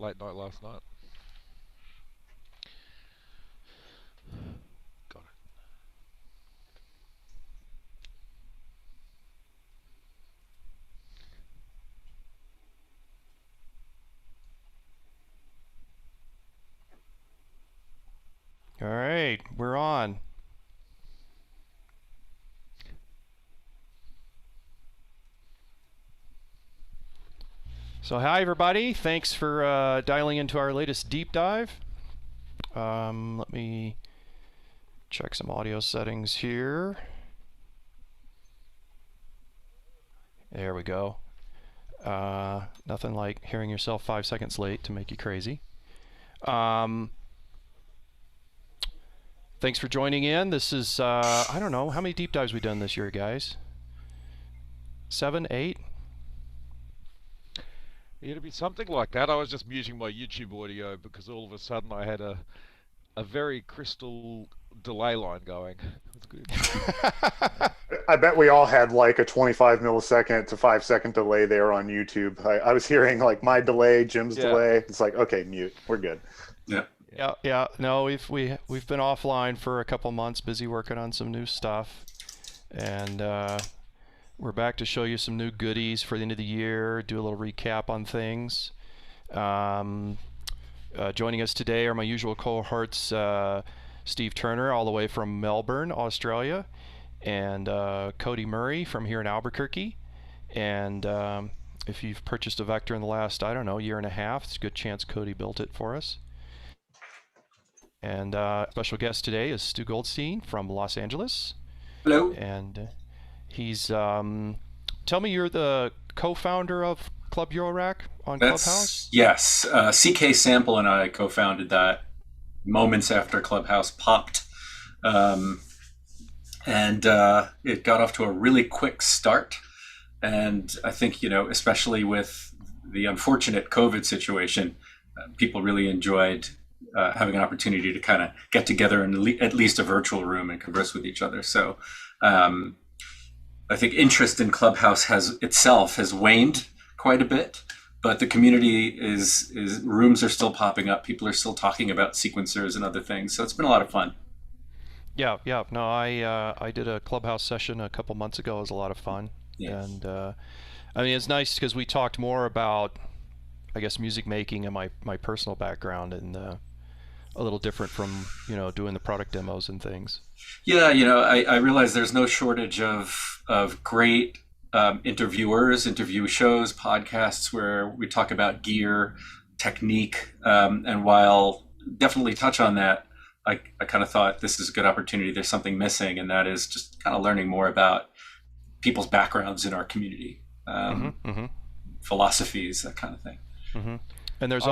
late night last night. Got All right, we're on. So hi everybody, thanks for dialing into our latest deep dive. Let me check some audio settings here. There we go. Nothing like hearing yourself 5 seconds late to make you crazy. Thanks for joining in. This is, I don't know, how many deep dives we done this year, guys? 7, 8? It'd be something like that. I was just muting my YouTube audio because all of a sudden I had a very crystal delay line going. It was good. I bet we all had like a 25 millisecond to 5 second delay there on YouTube. I was hearing like my delay, Jim's delay. It's like, okay, mute. We're good. Yeah. Yeah. No, we've been offline for a couple months, busy working on some new stuff, and we're back to show you some new goodies for the end of the year. Do a little recap on things. Joining us today are my usual cohorts, Steve Turner, all the way from Melbourne, Australia, and Cody Murray from here in Albuquerque. And if you've purchased a Vector in the last, I don't know, year and a half, it's a good chance Cody built it for us. And special guest today is Stu Goldstein from Los Angeles. Hello. And he's, tell me, you're the co-founder of Club Eurorack on Clubhouse? Yes. CK Sample and I co-founded that moments after Clubhouse popped. And it got off to a really quick start. And I think, especially with the unfortunate COVID situation, people really enjoyed having an opportunity to kind of get together in at least a virtual room and converse with each other. So I think interest in Clubhouse has waned quite a bit, but the community is rooms are still popping up. People are still talking about sequencers and other things. So it's been a lot of fun. Yeah. No, I did a Clubhouse session a couple months ago. It was a lot of fun. Yeah. And I mean, it's nice because we talked more about, I guess, music making and my personal background, and a little different from doing the product demos and things. Yeah, I realize there's no shortage of great interview shows, podcasts where we talk about gear, technique, and while definitely touch on that, I kind of thought this is a good opportunity. There's something missing, and that is just kind of learning more about people's backgrounds in our community, philosophies, that kind of thing. And there's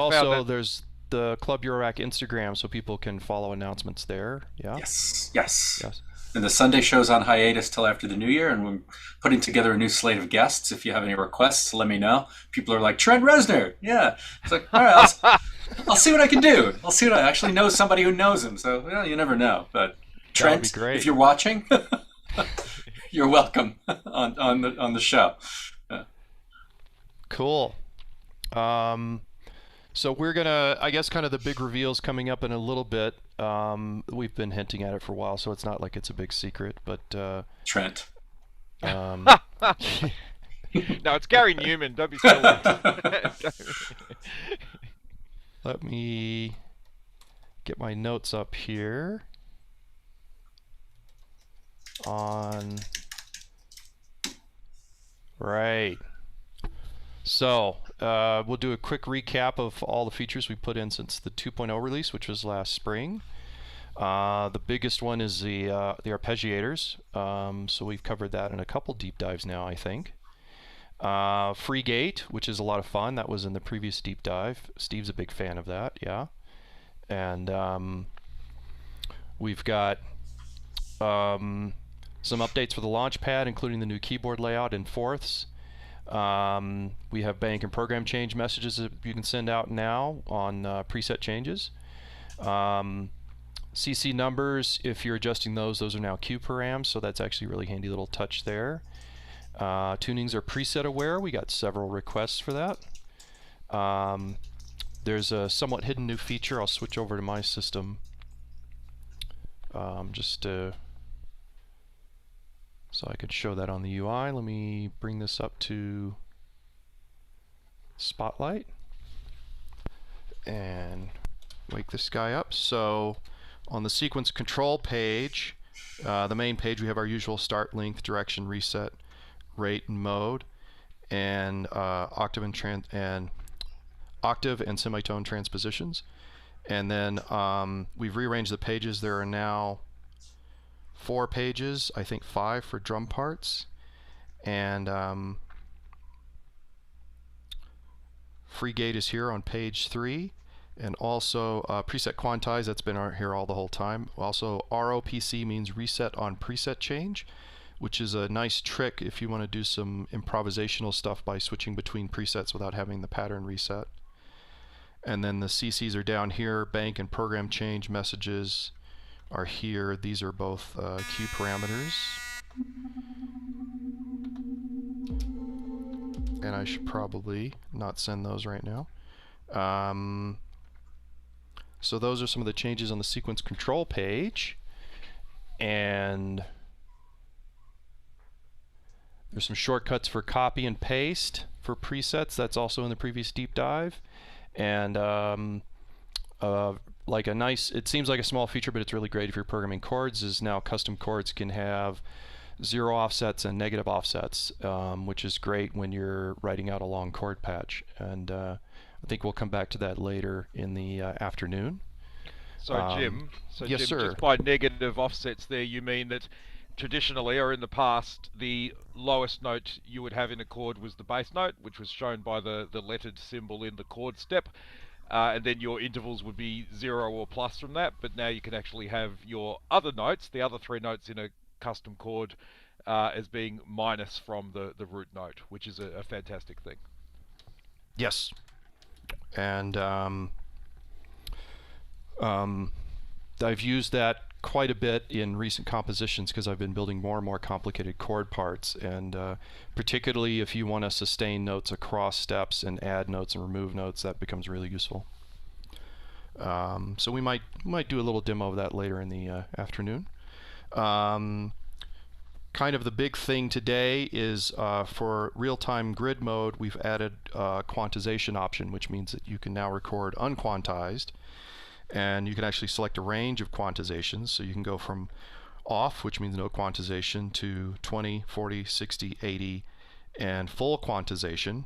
the Club Eurorack Instagram, so people can follow announcements there. Yeah. Yes. And the Sunday show's on hiatus till after the new year, and we're putting together a new slate of guests. If you have any requests, let me know. People are like, Trent Reznor. Yeah. It's like, all right, I'll see what I can do. I'll see what I actually know somebody who knows him. So you never know. But Trent, if you're watching, you're welcome on the show. Yeah. Cool. So we're gonna, I guess, kind of the big reveals coming up in a little bit. We've been hinting at it for a while, so it's not like it's a big secret. But Trent. No, it's Gary Newman. Don't be silly. Let me get my notes up here on. Right. So we'll do a quick recap of all the features we put in since the 2.0 release, which was last spring. The biggest one is the arpeggiators. So we've covered that in a couple deep dives now, I think. Free gate, which is a lot of fun. That was in the previous deep dive. Steve's a big fan of that, yeah. And we've got some updates for the Launchpad, including the new keyboard layout in fourths. We have bank and program change messages that you can send out now on preset changes. CC numbers, if you're adjusting those are now Q params, so that's actually a really handy little touch there. Tunings are preset aware. We got several requests for that. there's a somewhat hidden new feature. I'll switch over to my system just so I could show that on the UI. Let me bring this up to Spotlight and wake this guy up. So on the sequence control page, the main page, we have our usual start, length, direction, reset, rate, and mode, and octave and semitone transpositions. And then we've rearranged the pages. There are now 4 pages, I think 5 for drum parts, and free gate is here on page 3, and also preset quantize, that's been here all the whole time. Also ROPC means reset on preset change, which is a nice trick if you want to do some improvisational stuff by switching between presets without having the pattern reset. And then the CCs are down here. Bank and program change messages are here. These are both cue parameters. And I should probably not send those right now. So those are some of the changes on the sequence control page. And there's some shortcuts for copy and paste for presets. That's also in the previous deep dive. And like a nice, it seems like a small feature, but it's really great if you're programming chords, is now custom chords can have 0 offsets and negative offsets, which is great when you're writing out a long chord patch. And I think we'll come back to that later in the afternoon. So Jim, yes, sir. Just by negative offsets there, you mean that traditionally, or in the past, the lowest note you would have in a chord was the bass note, which was shown by the lettered symbol in the chord step, and then your intervals would be 0 or plus from that. But now you can actually have your other notes, the other 3 notes in a custom chord, as being minus from the root note, which is a fantastic thing. Yes. And I've used that quite a bit in recent compositions because I've been building more and more complicated chord parts, and particularly if you want to sustain notes across steps and add notes and remove notes, that becomes really useful. So we might do a little demo of that later in the afternoon. Kind of the big thing today is for real-time grid mode, we've added a quantization option, which means that you can now record unquantized. And you can actually select a range of quantizations. So you can go from off, which means no quantization, to 20, 40, 60, 80, and full quantization.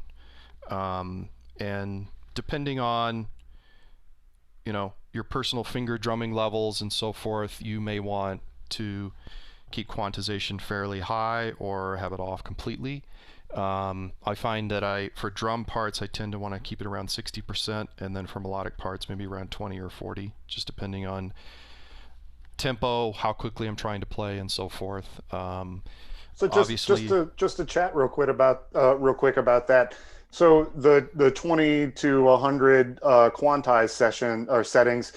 And depending on, you know, your personal finger drumming levels and so forth, you may want to keep quantization fairly high or have it off completely. I find that for drum parts, I tend to want to keep it around 60%, and then for melodic parts, maybe around 20 or 40, just depending on tempo, how quickly I'm trying to play, and so forth. So just to chat real quick about that. So the 20 to 100 quantized session or settings.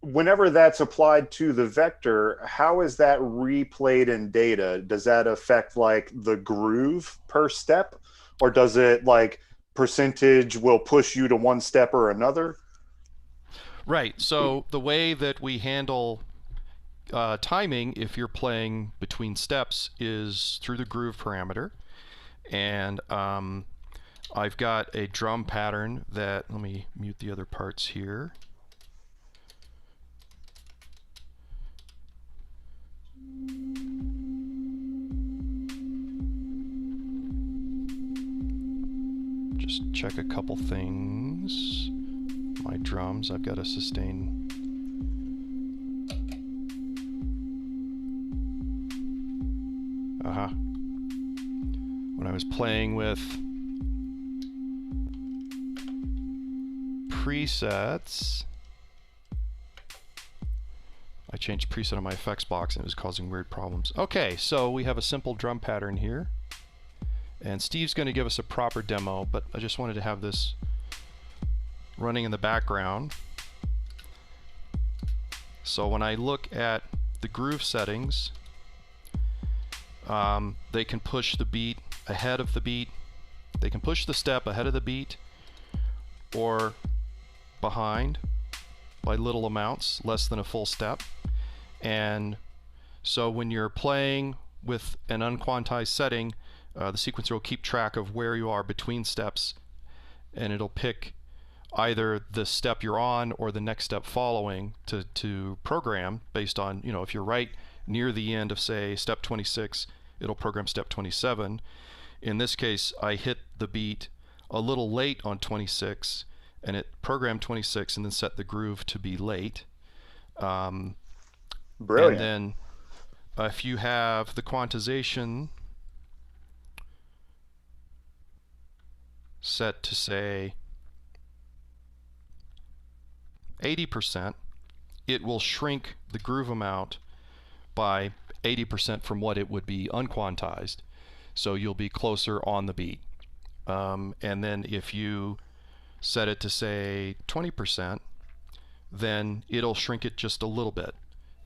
Whenever that's applied to the vector, how is that replayed in data? Does that affect like the groove per step, or does it like percentage will push you to one step or another? Right. So the way that we handle timing, if you're playing between steps, is through the groove parameter. And I've got a drum pattern that, let me mute the other parts here. Just check a couple things. My drums, I've got a sustain. When I was playing with presets, I changed preset on my effects box and it was causing weird problems. Okay, so we have a simple drum pattern here. And Steve's going to give us a proper demo, but I just wanted to have this running in the background. So when I look at the groove settings, they can push the beat ahead of the beat. They can push the step ahead of the beat, or behind by little amounts, less than a full step. And so when you're playing with an unquantized setting, the sequencer will keep track of where you are between steps, and it'll pick either the step you're on or the next step following to program based on, if you're right near the end of, say, step 26, it'll program step 27. In this case, I hit the beat a little late on 26, and it programmed 26 and then set the groove to be late. Brilliant. And then if you have the quantization set to, say, 80%, it will shrink the groove amount by 80% from what it would be unquantized. So you'll be closer on the beat. And then if you set it to, say, 20%, then it'll shrink it just a little bit.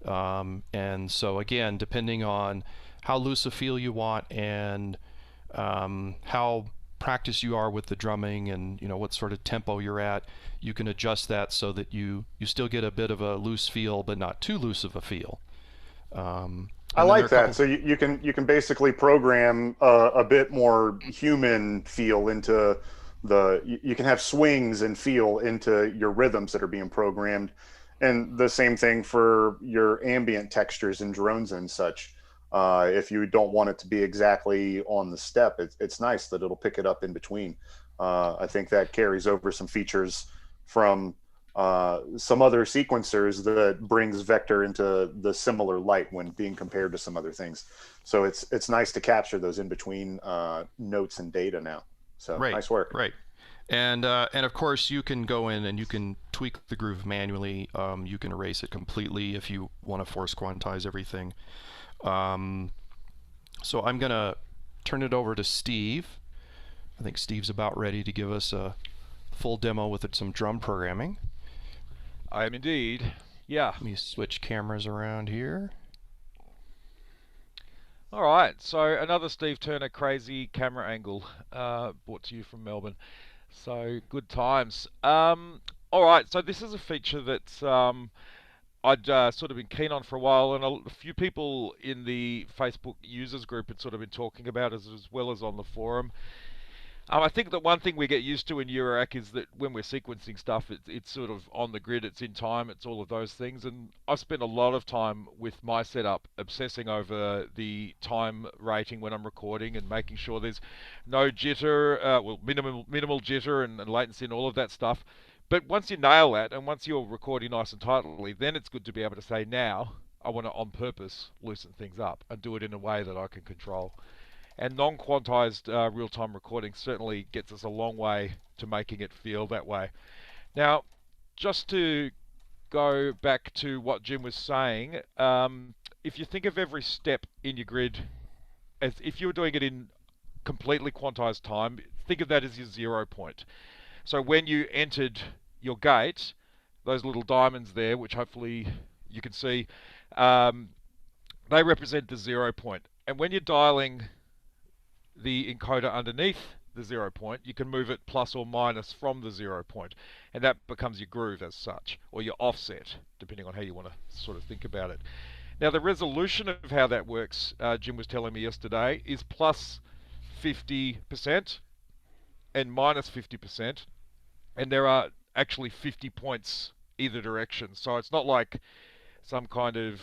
And so again, depending on how loose a feel you want and how practiced you are with the drumming and what sort of tempo you're at, you can adjust that so that you still get a bit of a loose feel, but not too loose of a feel. I like that. So you can basically program a bit more human feel into you can have swings and feel into your rhythms that are being programmed, and the same thing for your ambient textures and drones and such. If you don't want it to be exactly on the step, it's nice that it'll pick it up in between. I think that carries over some features from some other sequencers that brings vector into the similar light when being compared to some other things. So it's nice to capture those in between notes and data now. So right, nice work. Right. And of course you can go in and you can tweak the groove manually. You can erase it completely if you want to force quantize everything. So I'm going to turn it over to Steve. I think Steve's about ready to give us a full demo with some drum programming. I am indeed. Yeah. Let me switch cameras around here. All right, so another Steve Turner crazy camera angle brought to you from Melbourne. So good times. All right, so this is a feature that I'd sort of been keen on for a while, and a few people in the Facebook users group had sort of been talking about it as well as on the forum. I think that one thing we get used to in Eurorack is that when we're sequencing stuff, it's sort of on the grid, it's in time, it's all of those things. And I've spent a lot of time with my setup obsessing over the time rating when I'm recording and making sure there's no jitter, well, minimal jitter and latency and all of that stuff. But once you nail that, and once you're recording nice and tightly, then it's good to be able to say, now I want to on purpose loosen things up and do it in a way that I can control. And non-quantized real-time recording certainly gets us a long way to making it feel that way. Now, just to go back to what Jim was saying, if you think of every step in your grid as if you were doing it in completely quantized time, think of that as your 0 point. So when you entered your gate, those little diamonds there, which hopefully you can see, they represent the 0 point. And when you're dialing the encoder underneath the 0 point, you can move it plus or minus from the 0 point, and that becomes your groove as such, or your offset, depending on how you want to sort of think about it. Now, the resolution of how that works, Jim was telling me yesterday, is plus 50% and minus 50%, and there are actually 50 points either direction. So it's not like some kind of,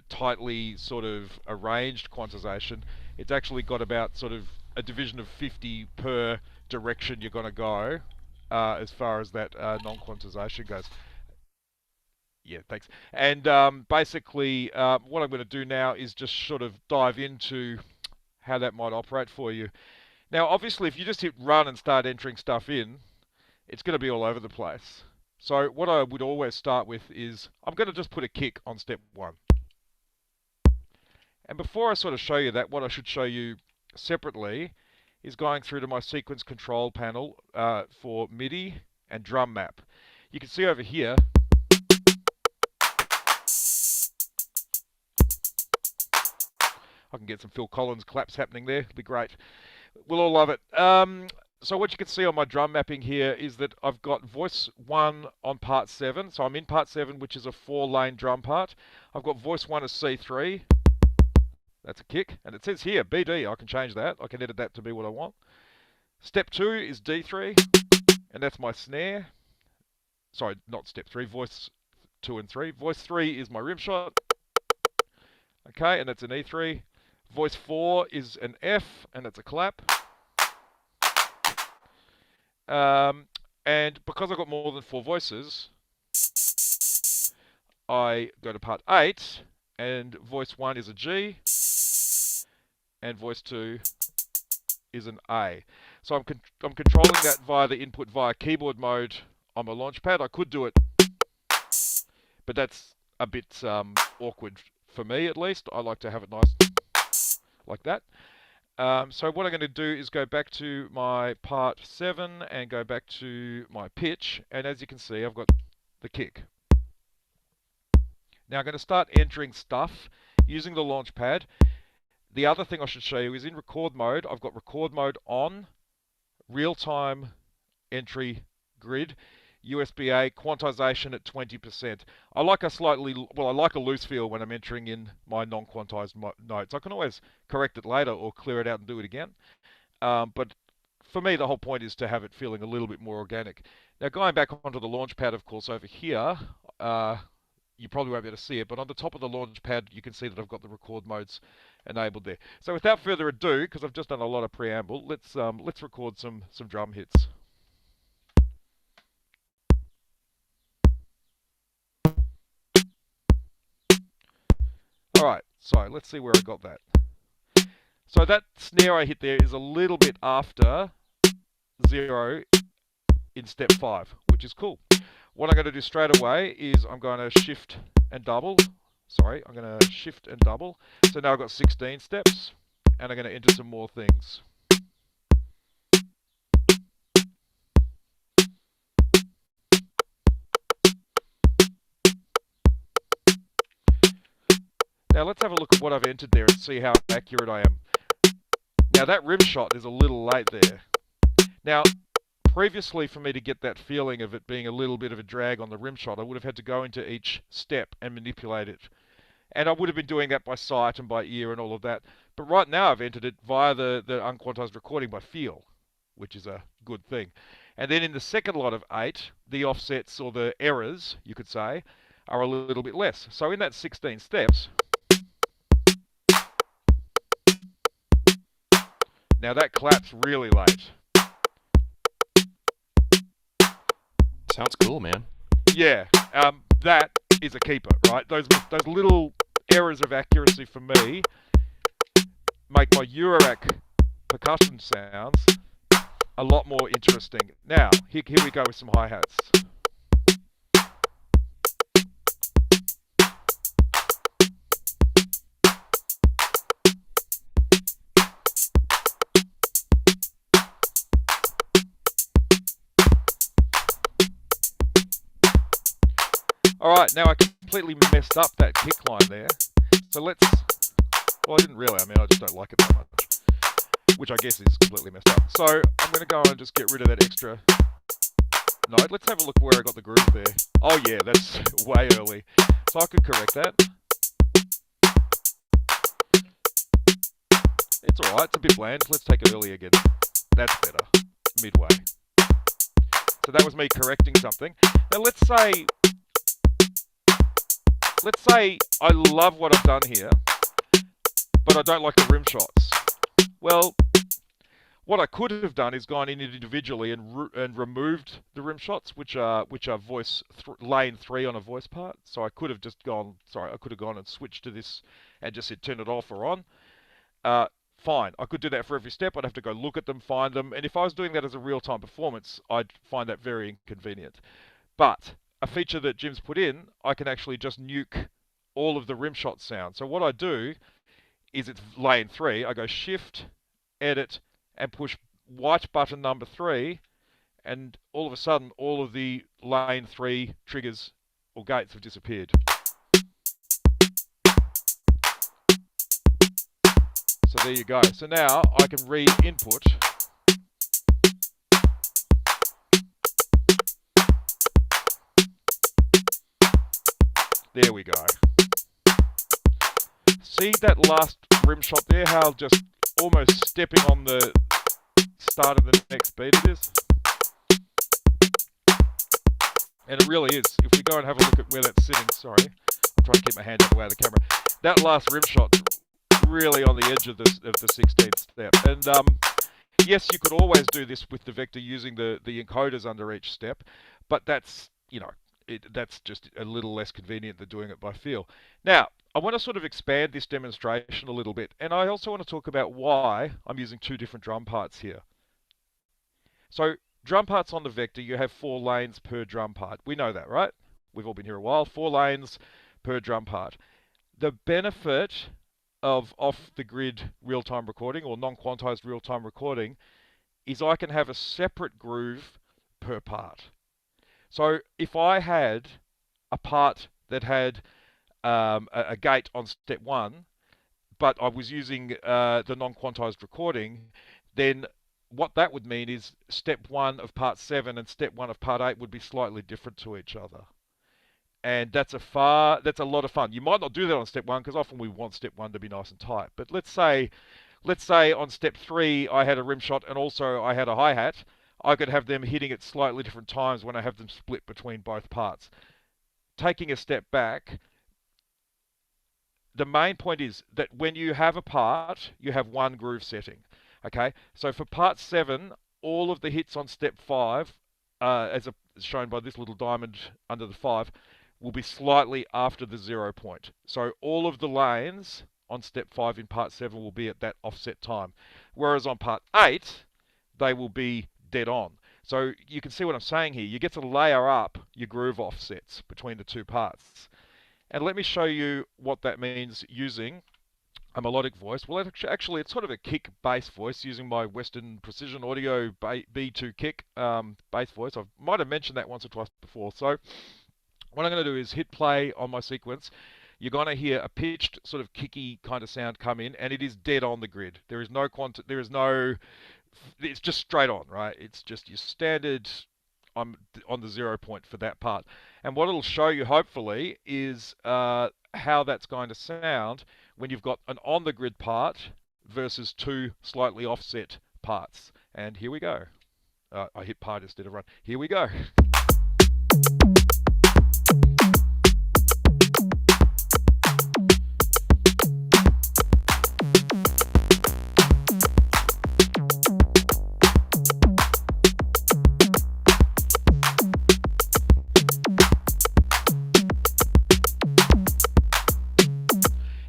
tightly sort of arranged quantization. It's actually got about sort of a division of 50 per direction you're going to go as far as that non-quantization goes. Yeah, thanks. And basically what I'm going to do now is just sort of dive into how that might operate for you. Now, obviously, if you just hit run and start entering stuff in, it's going to be all over the place. So what I would always start with is I'm going to just put a kick on step 1. And before I sort of show you that, what I should show you separately is going through to my sequence control panel for MIDI and drum map. You can see over here, I can get some Phil Collins claps happening there. It'll be great. We'll all love it. So what you can see on my drum mapping here is that I've got voice 1 on part 7. So I'm in part 7, which is a 4-lane drum part. I've got voice 1 as C3. That's a kick. And it says here, BD. I can change that. I can edit that to be what I want. Step 2 is D3, and that's my snare. Sorry, not step 3, voice 2 and 3. Voice 3 is my rim shot. Okay, and that's an E3. Voice 4 is an F, and that's a clap. And because I've got more than 4 voices, I go to part 8, and voice 1 is a G, and voice 2 is an A. So I'm controlling that via the input via keyboard mode on my launchpad. I could do it, but that's a bit awkward for me, at least. I like to have it nice like that. So what I'm going to do is go back to my part 7 and go back to my pitch. And as you can see, I've got the kick. Now I'm going to start entering stuff using the launchpad. The other thing I should show you is in record mode. I've got record mode on, real-time entry grid, USB-A, quantization at 20%. I like a loose feel when I'm entering in my non-quantized notes. I can always correct it later or clear it out and do it again. But for me, the whole point is to have it feeling a little bit more organic. Now, going back onto the launchpad, of course, over here, you probably won't be able to see it, but on the top of the launchpad, you can see that I've got the record modes enabled there. So without further ado, because I've just done a lot of preamble, let's record some drum hits. Alright, so let's see where I got that. So that snare I hit there is a little bit after 0 in step 5, which is cool. What I'm going to do straight away is I'm going to shift and double. Sorry, I'm going to shift and double. So now I've got 16 steps, and I'm going to enter some more things. Now let's have a look at what I've entered there and see how accurate I am. Now that rim shot is a little late there. Now, previously for me to get that feeling of it being a little bit of a drag on the rim shot, I would have had to go into each step and manipulate it. And I would have been doing that by sight and by ear and all of that. But right now I've entered it via the unquantized recording by feel, which is a good thing. And then in the second lot of 8, the offsets, or the errors, you could say, are a little bit less. So in that 16 steps, now that claps really late. Sounds cool, man. Yeah, that is a keeper, right? Those little errors of accuracy for me make my Eurorack percussion sounds a lot more interesting. Now, here we go with some hi-hats. Alright, now I completely messed up that kick line there. So well, I didn't really, I just don't like it that much. Which I guess is completely messed up. So I'm going to go and just get rid of that extra note. Let's have a look where I got the groove there. Oh yeah, that's way early. So I could correct that. It's alright, it's a bit bland. Let's take it early again. That's better. Midway. So that was me correcting something. Now let's say I love what I've done here, but I don't like the rim shots. Well, what I could have done is gone in individually and removed the rim shots, which are lane 3 on a voice part. So I could have just gone, and switched to this and just said turn it off or on. Fine, I could do that for every step. I'd have to go look at them, find them, and if I was doing that as a real-time performance, I'd find that very inconvenient. But a feature that Jim's put in, I can actually just nuke all of the rim shot sound. So what I do is it's lane 3. I go shift, edit, and push white button number 3, and all of a sudden, all of the lane 3 triggers or gates have disappeared. So there you go. So now I can re-input There we go. See that last rim shot there, how just almost stepping on the start of the next beat it is? And it really is. If we go and have a look at where that's sitting, sorry, I'm trying to keep my hand out of the way of the camera. That last rim shot, really on the edge of the 16th step. And yes, you could always do this with the vector using the encoders under each step, but that's, you know, that's just a little less convenient than doing it by feel. Now, I want to sort of expand this demonstration a little bit, and I also want to talk about why I'm using two different drum parts here. So, drum parts on the vector, you have 4 lanes per drum part. We know that, right? We've all been here a while. 4 lanes per drum part. The benefit of off-the-grid real-time recording or non-quantized real-time recording is I can have a separate groove per part. So if I had a part that had a gate on step 1, but I was using the non-quantized recording, then what that would mean is step 1 of part 7 and step 1 of part 8 would be slightly different to each other. And that's a lot of fun. You might not do that on step 1 because often we want step 1 to be nice and tight. But let's say on step 3 I had a rim shot and also I had a hi-hat. I could have them hitting at slightly different times when I have them split between both parts. Taking a step back, the main point is that when you have a part, you have one groove setting. Okay, so for part 7, all of the hits on step 5, as shown by this little diamond under the 5, will be slightly after the 0 point. So all of the lanes on step 5 in part 7 will be at that offset time. Whereas on part 8, they will be dead on. So you can see what I'm saying here. You get to layer up your groove offsets between the two parts. And let me show you what that means using a melodic voice. Well, actually, it's sort of a kick bass voice using my Western Precision Audio B2 kick bass voice. I might have mentioned that once or twice before. So what I'm going to do is hit play on my sequence. You're going to hear a pitched sort of kicky kind of sound come in, and it is dead on the grid. There is no it's just straight on, right? It's just your standard on the 0 point for that part. And what it'll show you, hopefully, is how that's going to sound when you've got an on-the-grid part versus 2 slightly offset parts. And here we go. I hit part instead of run. Here we go.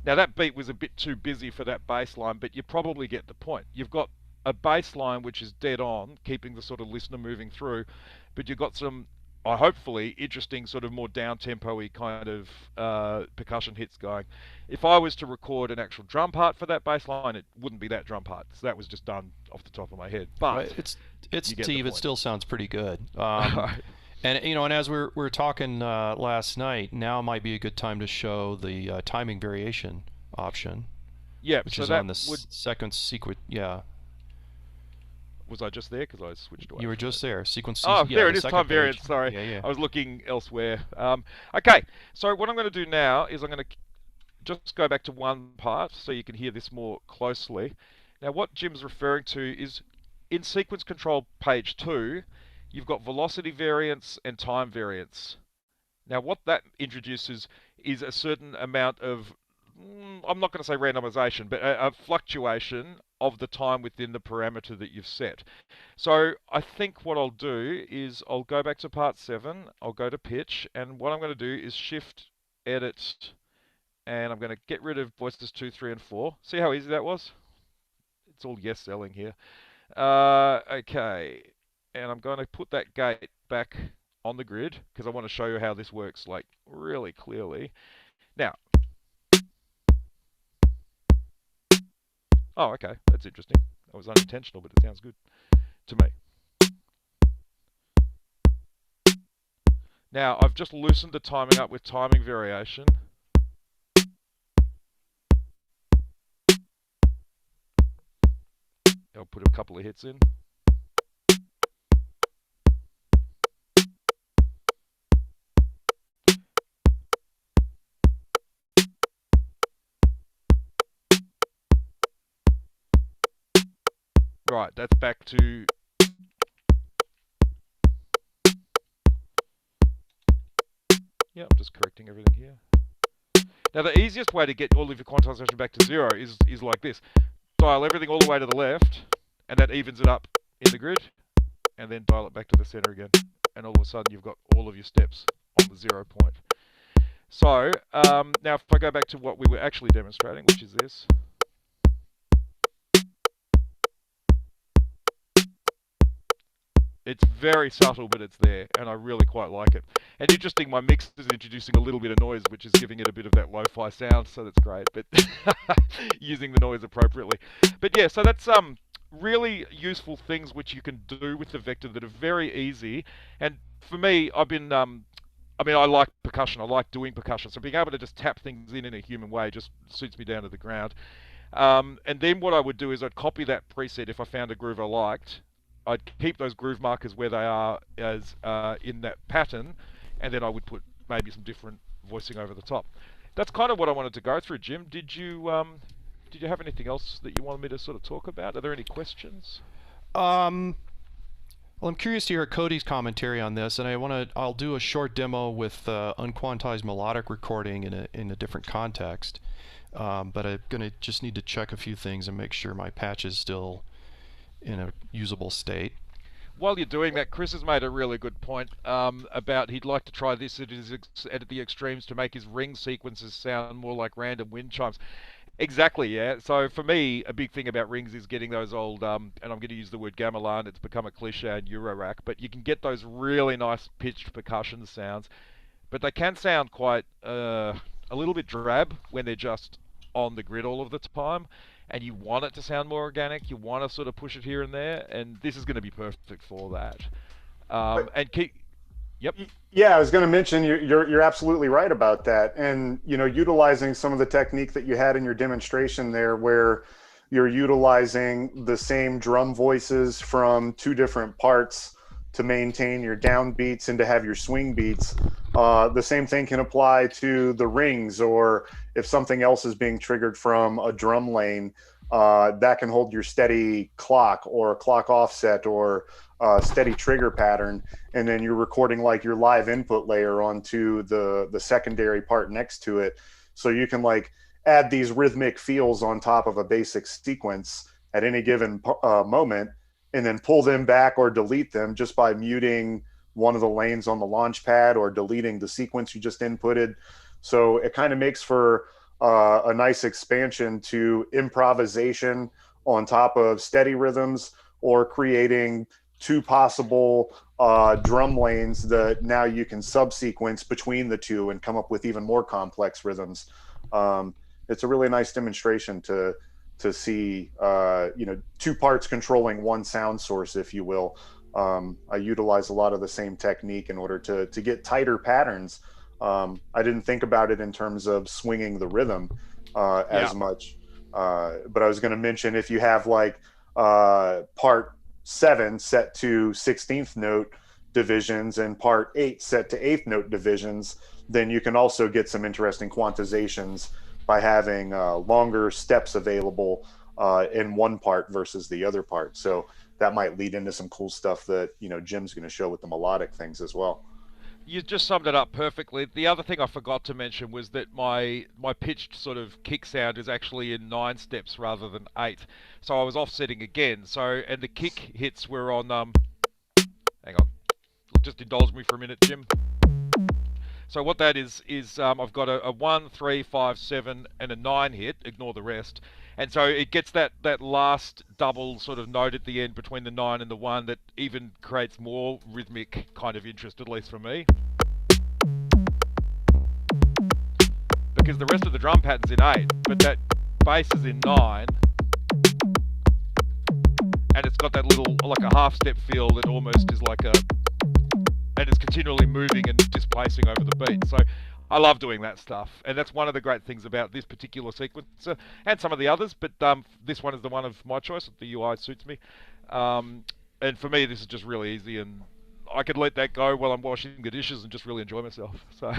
Now that beat was a bit too busy for that bass line, but you probably get the point. You've got a bass line which is dead on, keeping the sort of listener moving through, but you've got some, hopefully, interesting sort of more down-tempo-y kind of percussion hits going. If I was to record an actual drum part for that bass line, it wouldn't be that drum part. So that was just done off the top of my head. But right. It's Steve, it still sounds pretty good. And and as we're talking last night, now might be a good time to show the timing variation option. Yeah, which so is that on the second sequence. Yeah. Was I just there because I switched away? You were just there. Sequence. Oh, yeah, there it is. Time variance. Sorry, yeah. I was looking elsewhere. Okay, so what I'm going to do now is I'm going to just go back to one part so you can hear this more closely. Now, what Jim's referring to is in sequence control page 2. You've got velocity variance and time variance. Now, what that introduces is a certain amount of, I'm not going to say randomization, but a fluctuation of the time within the parameter that you've set. So I think what I'll do is I'll go back to part 7, I'll go to pitch, and what I'm going to do is shift, edit, and I'm going to get rid of voices 2, 3, and 4. See how easy that was? It's all yes selling here. Okay. And I'm going to put that gate back on the grid because I want to show you how this works like really clearly. Now, oh, okay, that's interesting. That was unintentional, but it sounds good to me. Now, I've just loosened the timing up with timing variation. I'll put a couple of hits in. Right, that's back to... Yeah, I'm just correcting everything here. Now, the easiest way to get all of your quantization back to 0 is like this. Dial everything all the way to the left, and that evens it up in the grid, and then dial it back to the center again. And all of a sudden, you've got all of your steps on the 0 point. So, now if I go back to what we were actually demonstrating, which is this. It's very subtle, but it's there, and I really quite like it. And interesting, my mix is introducing a little bit of noise, which is giving it a bit of that lo-fi sound, so that's great, but using the noise appropriately. But yeah, so that's really useful things which you can do with the Vector that are very easy. And for me, I've been... I mean, I like percussion. I like doing percussion. So being able to just tap things in a human way just suits me down to the ground. And then what I would do is I'd copy that preset if I found a groove I liked. I'd keep those groove markers where they are as in that pattern, and then I would put maybe some different voicing over the top. That's kind of what I wanted to go through, Jim. Did you have anything else that you wanted me to sort of talk about? Are there any questions? Well, I'm curious to hear Cody's commentary on this, and I'll do a short demo with unquantized melodic recording in a different context. But I'm gonna just need to check a few things and make sure my patch is still in a usable state. While you're doing that, Chris has made a really good point about he'd like to try this at the extremes to make his ring sequences sound more like random wind chimes. Exactly, yeah. So for me, a big thing about rings is getting those old, and I'm going to use the word gamelan, it's become a cliche in Eurorack, but you can get those really nice pitched percussion sounds, but they can sound quite a little bit drab when they're just on the grid all of the time, and you want it to sound more organic, you want to sort of push it here and there, and this is going to be perfect for that. And keep... Yep. Yeah, I was going to mention you're absolutely right about that, and utilizing some of the technique that you had in your demonstration there, where you're utilizing the same drum voices from two different parts to maintain your down beats and to have your swing beats. The same thing can apply to the rings, or if something else is being triggered from a drum lane, that can hold your steady clock or clock offset or steady trigger pattern, and then you're recording like your live input layer onto the secondary part next to it, so you can like add these rhythmic feels on top of a basic sequence at any given moment, and then pull them back or delete them just by muting one of the lanes on the launch pad or deleting the sequence you just inputted. So it kind of makes for a nice expansion to improvisation on top of steady rhythms, or creating two possible drum lanes that now you can subsequence between the two and come up with even more complex rhythms. It's a really nice demonstration to see, two parts controlling one sound source, if you will. I utilize a lot of the same technique in order to get tighter patterns. I didn't think about it in terms of swinging the rhythm as much, but I was going to mention, if you have like part 7 set to 16th note divisions and part 8 set to 8th note divisions, then you can also get some interesting quantizations by having longer steps available in one part versus the other part. So that might lead into some cool stuff that Jim's going to show with the melodic things as well. You just summed it up perfectly. The other thing I forgot to mention was that my pitched sort of kick sound is actually in 9 steps rather than 8. So I was offsetting again. So, and the kick hits were on, hang on, just indulge me for a minute, Jim. So what that is I've got a 1, 3, 5, 7 and a 9 hit, ignore the rest. And so it gets that last double sort of note at the end between the 9 and the 1 that even creates more rhythmic kind of interest, at least for me. Because the rest of the drum pattern's in 8, but that bass is in 9. And it's got that little, like a half step feel that almost is like and it's continually moving and displacing over the beat. So I love doing that stuff, and that's one of the great things about this particular sequencer and some of the others, but this one is the one of my choice. The UI suits me, and for me this is just really easy, and I could let that go while I'm washing the dishes and just really enjoy myself. So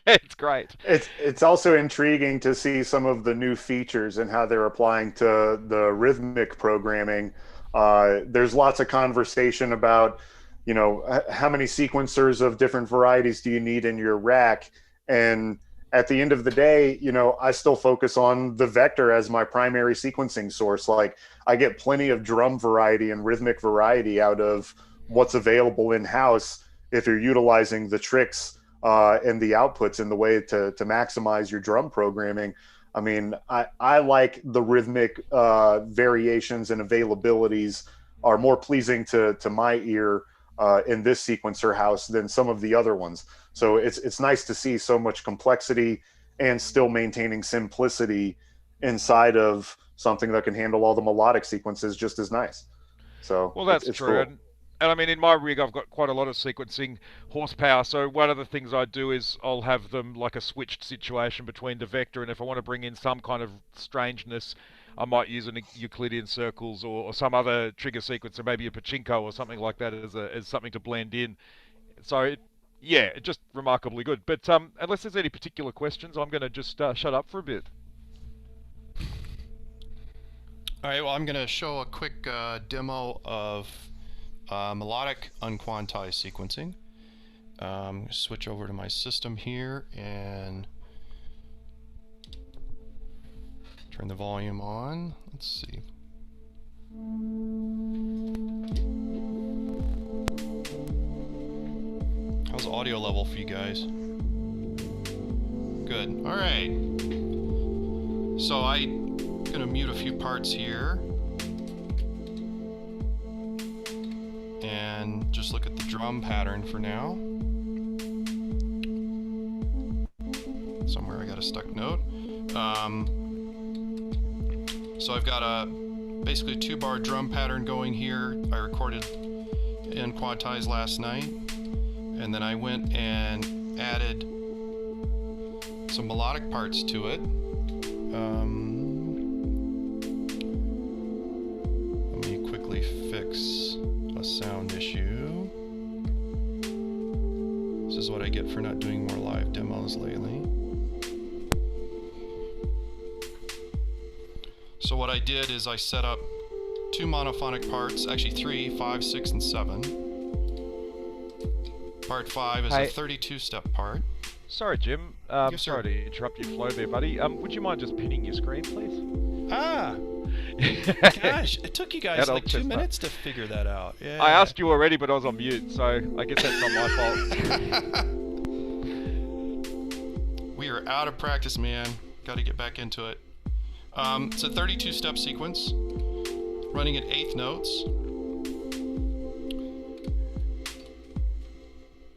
it's great. It's also intriguing to see some of the new features and how they're applying to the rhythmic programming. There's lots of conversation about, you know, how many sequencers of different varieties do you need in your rack? And at the end of the day, you know, I still focus on the vector as my primary sequencing source. Like, I get plenty of drum variety and rhythmic variety out of what's available in-house if you're utilizing the tricks and the outputs in the way to maximize your drum programming. I mean, I like the rhythmic variations and availabilities are more pleasing to my ear in this sequencer house than some of the other ones. So it's nice to see so much complexity and still maintaining simplicity inside of something that can handle all the melodic sequences just as nice. So Well, that's it's true. cool. And I mean, in my rig, I've got quite a lot of sequencing horsepower. So one of the things I do is I'll have them like a switched situation between the vector, and if I want to bring in some kind of strangeness, I might use an Euclidean circles or some other trigger sequencer, maybe a pachinko or something like that as something to blend in. So yeah, just remarkably good. But unless there's any particular questions, I'm going to just shut up for a bit. All right, well, I'm going to show a quick demo of melodic unquantized sequencing. Switch over to my system here and turn the volume on. Let's see. How's the audio level for you guys? Good. All right. So I'm going to mute a few parts here and just look at the drum pattern for now. Somewhere I got a stuck note. So I've got basically a 2-bar drum pattern going here. I recorded in Unquantized last night, and then I went and added some melodic parts to it. Let me quickly fix a sound issue. This is what I get for not doing more live demos lately. So what I did is I set up 2 monophonic parts, actually 3, 5, 6, and 7. Part 5 is a 32-step part. Sorry, Jim. Yes, sorry sir. to interrupt your flow there, buddy. Would you mind just pinning your screen, please? Ah! Gosh, it took you guys That like old 2 chestnut. minutes to figure that out. Yeah. I asked you already, but I was on mute, so I guess that's not my fault. We are out of practice, man. Got to get back into it. It's a 32-step sequence, running at 8th notes.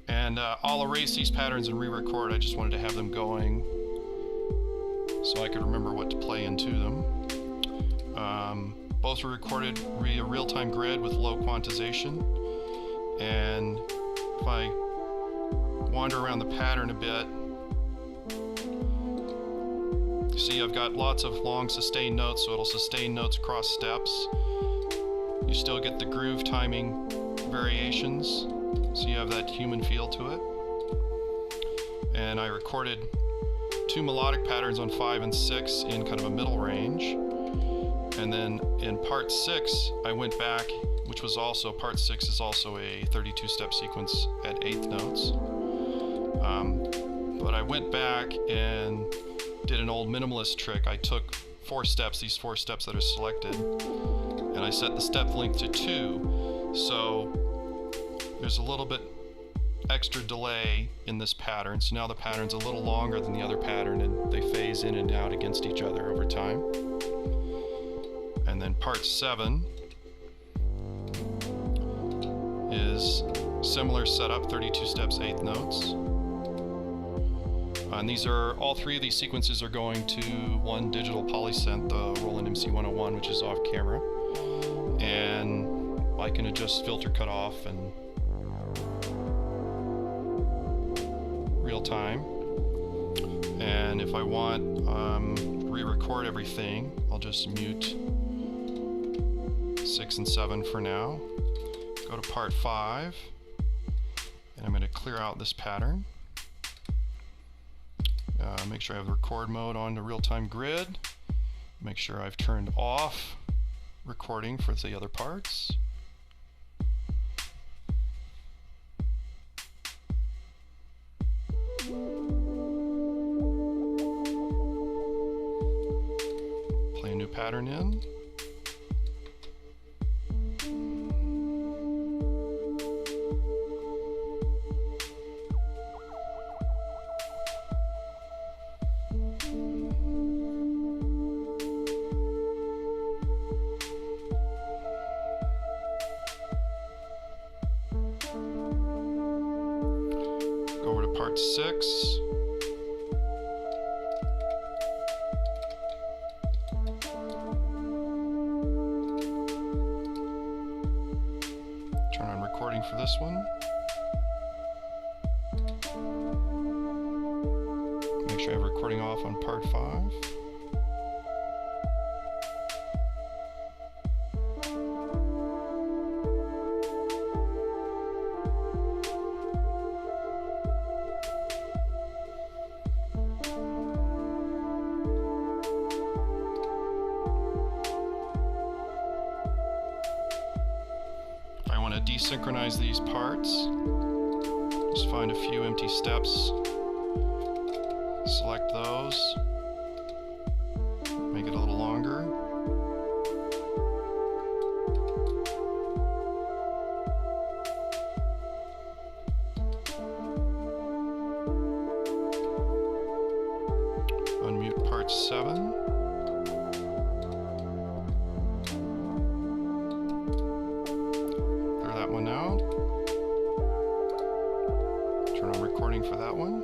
And I'll erase these patterns and re-record. I just wanted to have them going so I could remember what to play into them. Both were recorded via real-time grid with low quantization. And if I wander around the pattern a bit, see I've got lots of long sustained notes, so it'll sustain notes across steps. You still get the groove timing variations, so you have that human feel to it. And I recorded 2 melodic patterns on 5 and 6 in kind of a middle range. And then in part 6, I went back, which was also, part 6 is also a 32-step sequence at 8th notes. But I went back and did an old minimalist trick. I took 4 steps, these 4 steps that are selected, and I set the step length to 2. So there's a little bit extra delay in this pattern. So now the pattern's a little longer than the other pattern, and they phase in and out against each other over time. And then part 7 is similar setup, 32 steps, 8th notes. And these are, all 3 of these sequences are going to one digital polysynth, the Roland MC101, which is off camera. And I can adjust filter cutoff and real time. And if I want re-record everything, I'll just mute 6 and 7 for now. Go to part 5, and I'm going to clear out this pattern. Make sure I have the record mode on the real-time grid. Make sure I've turned off recording for the other parts. Play a new pattern in. Go over to part 6. Turn on recording for this one. Make sure I have recording off on part 5. If I want to desynchronize these parts, just find a few empty steps, select those, make it a little longer. Unmute part 7. Clear that one out. Turn on recording for that one.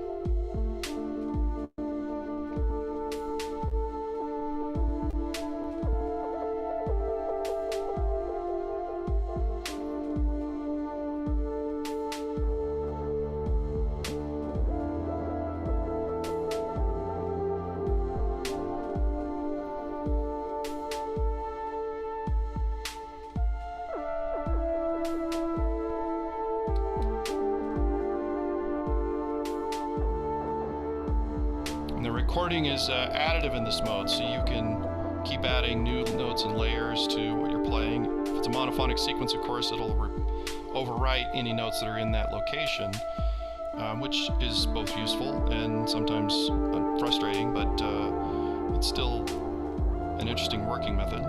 And the recording is additive in this mode, so you can keep adding new notes and layers to what you're playing. If it's a monophonic sequence, of course, it'll overwrite any notes that are in that location, which is both useful and sometimes frustrating, but it's still an interesting working method.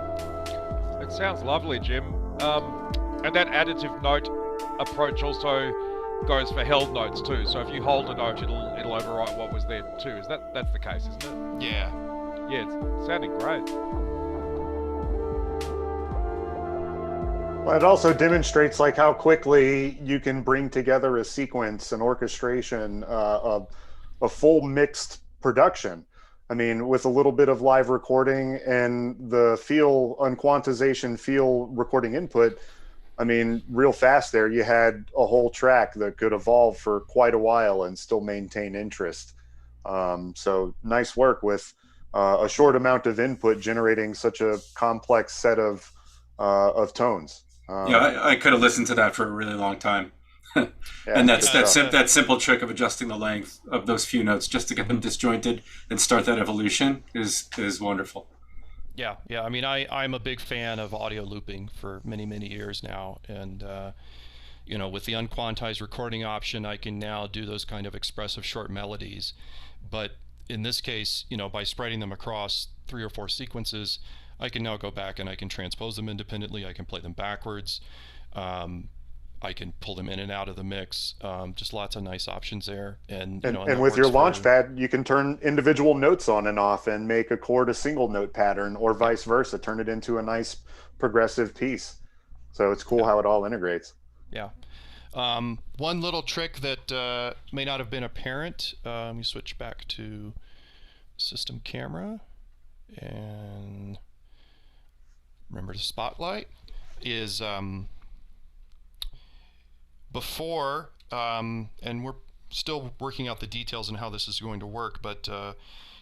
It sounds lovely, Jim. And that additive note approach also goes for held notes too. So if you hold a note, it'll overwrite what was there too. That's the case, isn't it? Yeah. Yeah, it's sounding great. Well, it also demonstrates like how quickly you can bring together a sequence, an orchestration, a full mixed production. I mean, with a little bit of live recording and the unquantization feel recording input, I mean, real fast there, you had a whole track that could evolve for quite a while and still maintain interest. So nice work with a short amount of input generating such a complex set of tones. Yeah, I could have listened to that for a really long time. Yeah, and that simple trick of adjusting the length of those few notes just to get them disjointed and start that evolution is wonderful. Yeah. I mean, I'm a big fan of audio looping for many, many years now, and with the unquantized recording option, I can now do those kind of expressive short melodies. But in this case, by spreading them across 3 or 4 sequences, I can now go back and I can transpose them independently. I can play them backwards. I can pull them in and out of the mix. Just lots of nice options there. And with your Launchpad, you can turn individual notes on and off and make a chord a single note pattern, or vice versa. Turn it into a nice progressive piece. So it's cool how it all integrates. Yeah. One little trick that may not have been apparent. Let me switch back to system camera and remember to spotlight. Is before, and we're still working out the details on how this is going to work, but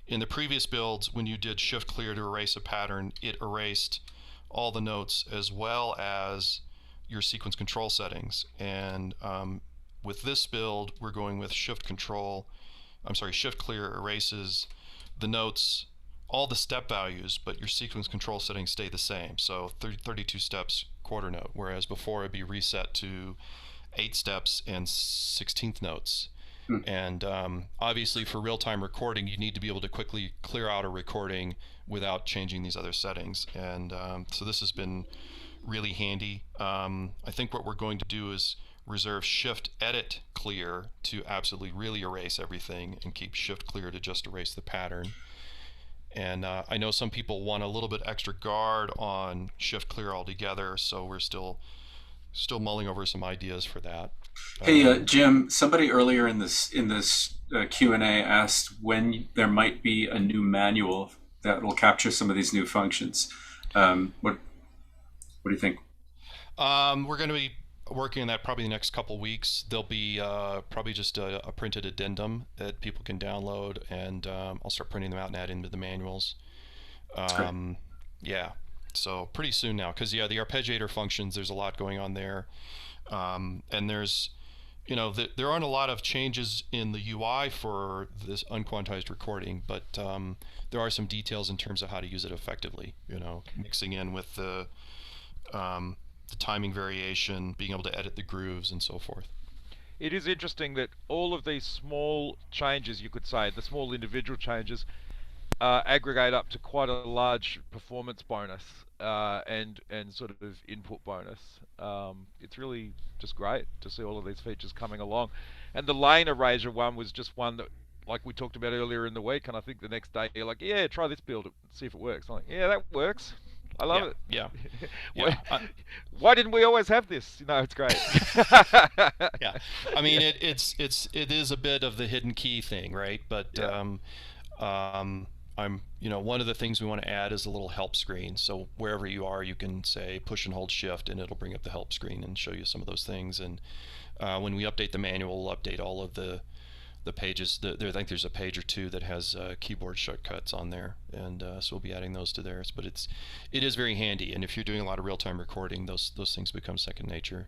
in the previous builds, when you did shift clear to erase a pattern, it erased all the notes as well as your sequence control settings. And with this build, we're going with shift clear erases the notes all the step values, but your sequence control settings stay the same. So 32 steps quarter note, whereas before it'd be reset to 8 steps and 16th notes. And obviously for real-time recording, you need to be able to quickly clear out a recording without changing these other settings. And so this has been really handy. I think what we're going to do is reserve Shift Edit Clear to absolutely really erase everything, and keep Shift Clear to just erase the pattern. And I know some people want a little bit extra guard on Shift Clear altogether, so we're still mulling over some ideas for that. Hey, Jim, somebody earlier in this Q&A asked when there might be a new manual that will capture some of these new functions. What do you think? We're going to be working on that probably the next couple weeks. There'll be probably just a printed addendum that people can download, and I'll start printing them out and adding into the manuals. Yeah, so pretty soon now, because the arpeggiator functions, there's a lot going on there. And there's, there aren't a lot of changes in the UI for this unquantized recording, but there are some details in terms of how to use it effectively, mixing in with the timing variation, being able to edit the grooves and so forth. It is interesting that all of these small changes, you could say, the small individual changes, aggregate up to quite a large performance bonus and sort of input bonus. It's really just great to see all of these features coming along. And the lane erasure one was just one that, like we talked about earlier in the week, and I think the next day you're like, yeah, try this build, see if it works. I'm like, yeah, that works. I love it. Yeah. Why didn't we always have this? It's great. Yeah. I mean, it is a bit of the hidden key thing, right? But one of the things we want to add is a little help screen. So wherever you are, you can say push and hold Shift, and it'll bring up the help screen and show you some of those things. And when we update the manual, we'll update all of the pages. I think there's a page or two that has keyboard shortcuts on there, and so we'll be adding those to theirs. But it is very handy, and if you're doing a lot of real-time recording, those things become second nature.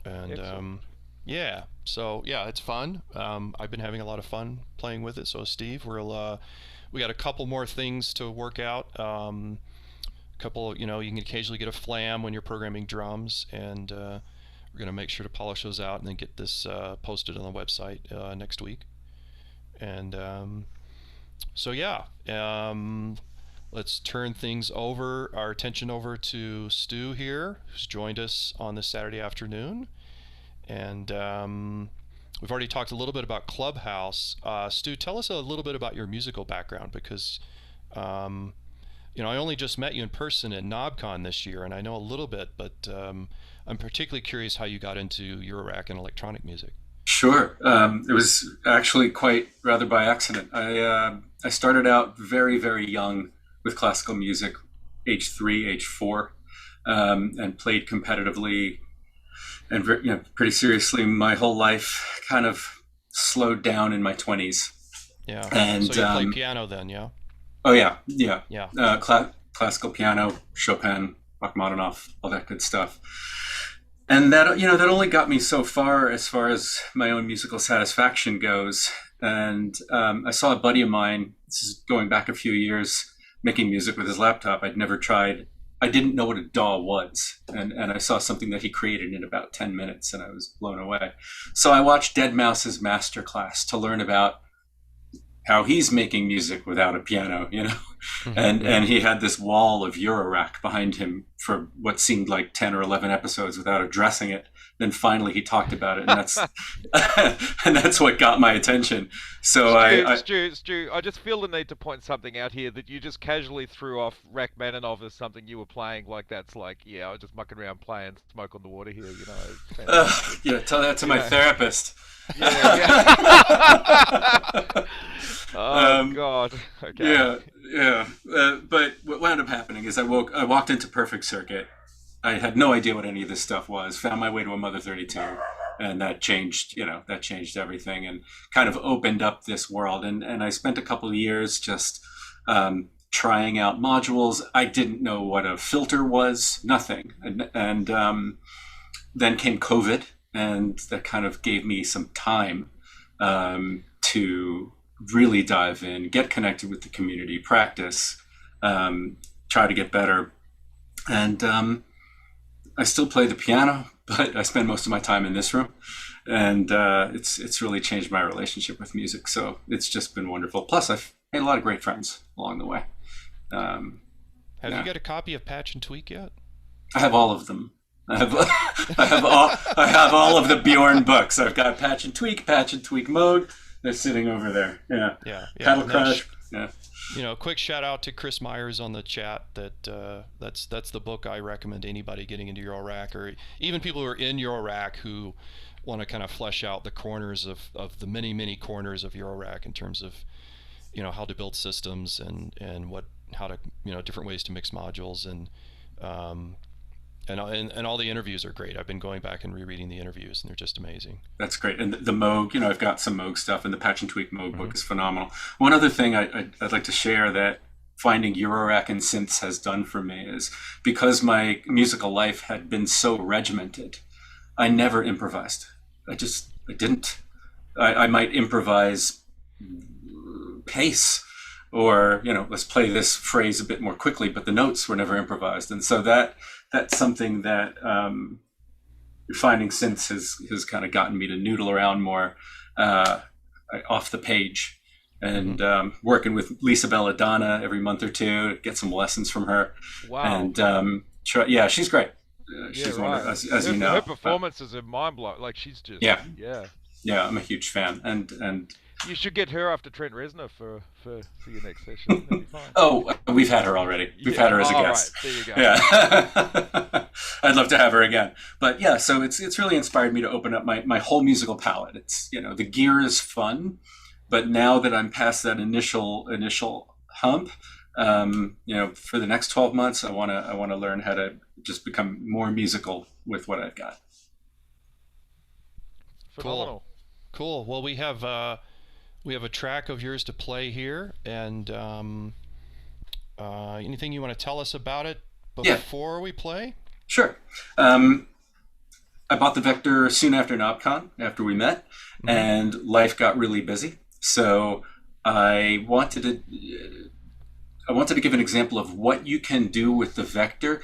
And yeah, so yeah, it's fun. I've been having a lot of fun playing with it. So Steve, we got a couple more things to work out. You can occasionally get a flam when you're programming drums, and we're going to make sure to polish those out and then get this posted on the website next week. And so yeah, let's turn our attention over to Stu here, who's joined us on this Saturday afternoon. And we've already talked a little bit about Clubhouse. Stu, tell us a little bit about your musical background, because I only just met you in person at NobCon this year, and I know a little bit, but I'm particularly curious how you got into Eurorack and electronic music. Sure. It was actually quite rather by accident. I started out very, very young with classical music, age 3, age 4, and played competitively and pretty seriously my whole life. Kind of slowed down in my 20s. Yeah. And so you play piano then, yeah? Oh yeah. Classical piano, Chopin, Rachmaninoff, all that good stuff. And that only got me so far as my own musical satisfaction goes. And I saw a buddy of mine, this is going back a few years, making music with his laptop. I'd never tried. I didn't know what a DAW was. And I saw something that he created in about 10 minutes, and I was blown away. So I watched deadmau5's masterclass to learn about how he's making music without a piano, and he had this wall of Eurorack behind him for what seemed like 10 or 11 episodes without addressing it. Then finally he talked about it, and that's and that's what got my attention. So Stu, I just feel the need to point something out here that you just casually threw off Rachmaninoff as something you were playing. Like that's like, I was just mucking around playing Smoke on the Water here, tell that to my therapist. God. Okay. Yeah. But what wound up happening is I walked into Perfect Circuit. I had no idea what any of this stuff was. Found my way to a Mother 32, and that changed everything and kind of opened up this world. And I spent a couple of years just trying out modules. I didn't know what a filter was, nothing. And then came COVID, and that kind of gave me some time to really dive in, get connected with the community, practice, try to get better. And I still play the piano, but I spend most of my time in this room. And it's really changed my relationship with music. So it's just been wonderful. Plus, I've made a lot of great friends along the way. Have you got a copy of Patch and Tweak yet? I have all of them. I have all of the Bjorn books. I've got Patch and Tweak Mode. They're sitting over there. Yeah. Paddle Crash. Yeah. You know, quick shout out to Chris Myers on the chat. That's the book I recommend to anybody getting into Eurorack, or even people who are in Eurorack who want to kind of flesh out the corners of the many corners of Eurorack in terms of, you know, how to build systems and how to, you know, different ways to mix modules, and all the interviews are great. I've been going back and rereading the interviews, and they're just amazing. That's great. And the Moog, you know, I've got some Moog stuff, and the Patch and Tweak Moog book is phenomenal. One other thing I'd like to share that finding Eurorack and synths has done for me is, because my musical life had been so regimented, I never improvised. I didn't. I might improvise pace, or, you know, let's play this phrase a bit more quickly, but the notes were never improvised. And so that's something that finding synths has kind of gotten me to noodle around more off the page, and working with Lisa Belladonna every month or two, get some lessons from her. Wow. And she's great. She's wonderful, as you know. Her performances are mind-blowing. Like, she's just... Yeah, I'm a huge fan. And you should get her after Trent Reznor for your next session. That'd be fine. Oh, we've had her already. We've had her as a guest. Right. There you go. Yeah. I'd love to have her again. But yeah, so it's really inspired me to open up my whole musical palette. It's, you know, the gear is fun, but now that I'm past that initial hump, you know, for the next 12 months, I want to learn how to just become more musical with what I've got. Phenomenal. Cool. Well, we have a track of yours to play here, and anything you want to tell us about it before we play? Sure. I bought the Vector soon after NobCon, after we met, and life got really busy. So I wanted to give an example of what you can do with the Vector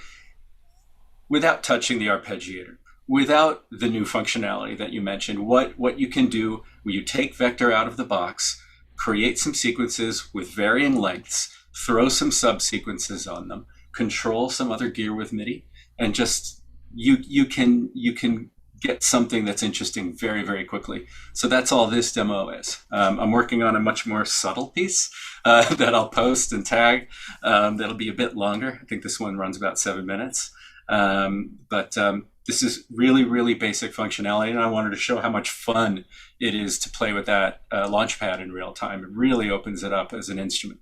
without touching the arpeggiator, without the new functionality that you mentioned. What you can do when you take Vector out of the box, create some sequences with varying lengths, throw some sub-sequences on them, control some other gear with MIDI, and just you can get something that's interesting very, very quickly. So that's all this demo is. I'm working on a much more subtle piece that I'll post and tag. That'll be a bit longer. I think this one runs about 7 minutes. But this is really, really basic functionality, and I wanted to show how much fun it is to play with that Launchpad in real time. It really opens it up as an instrument.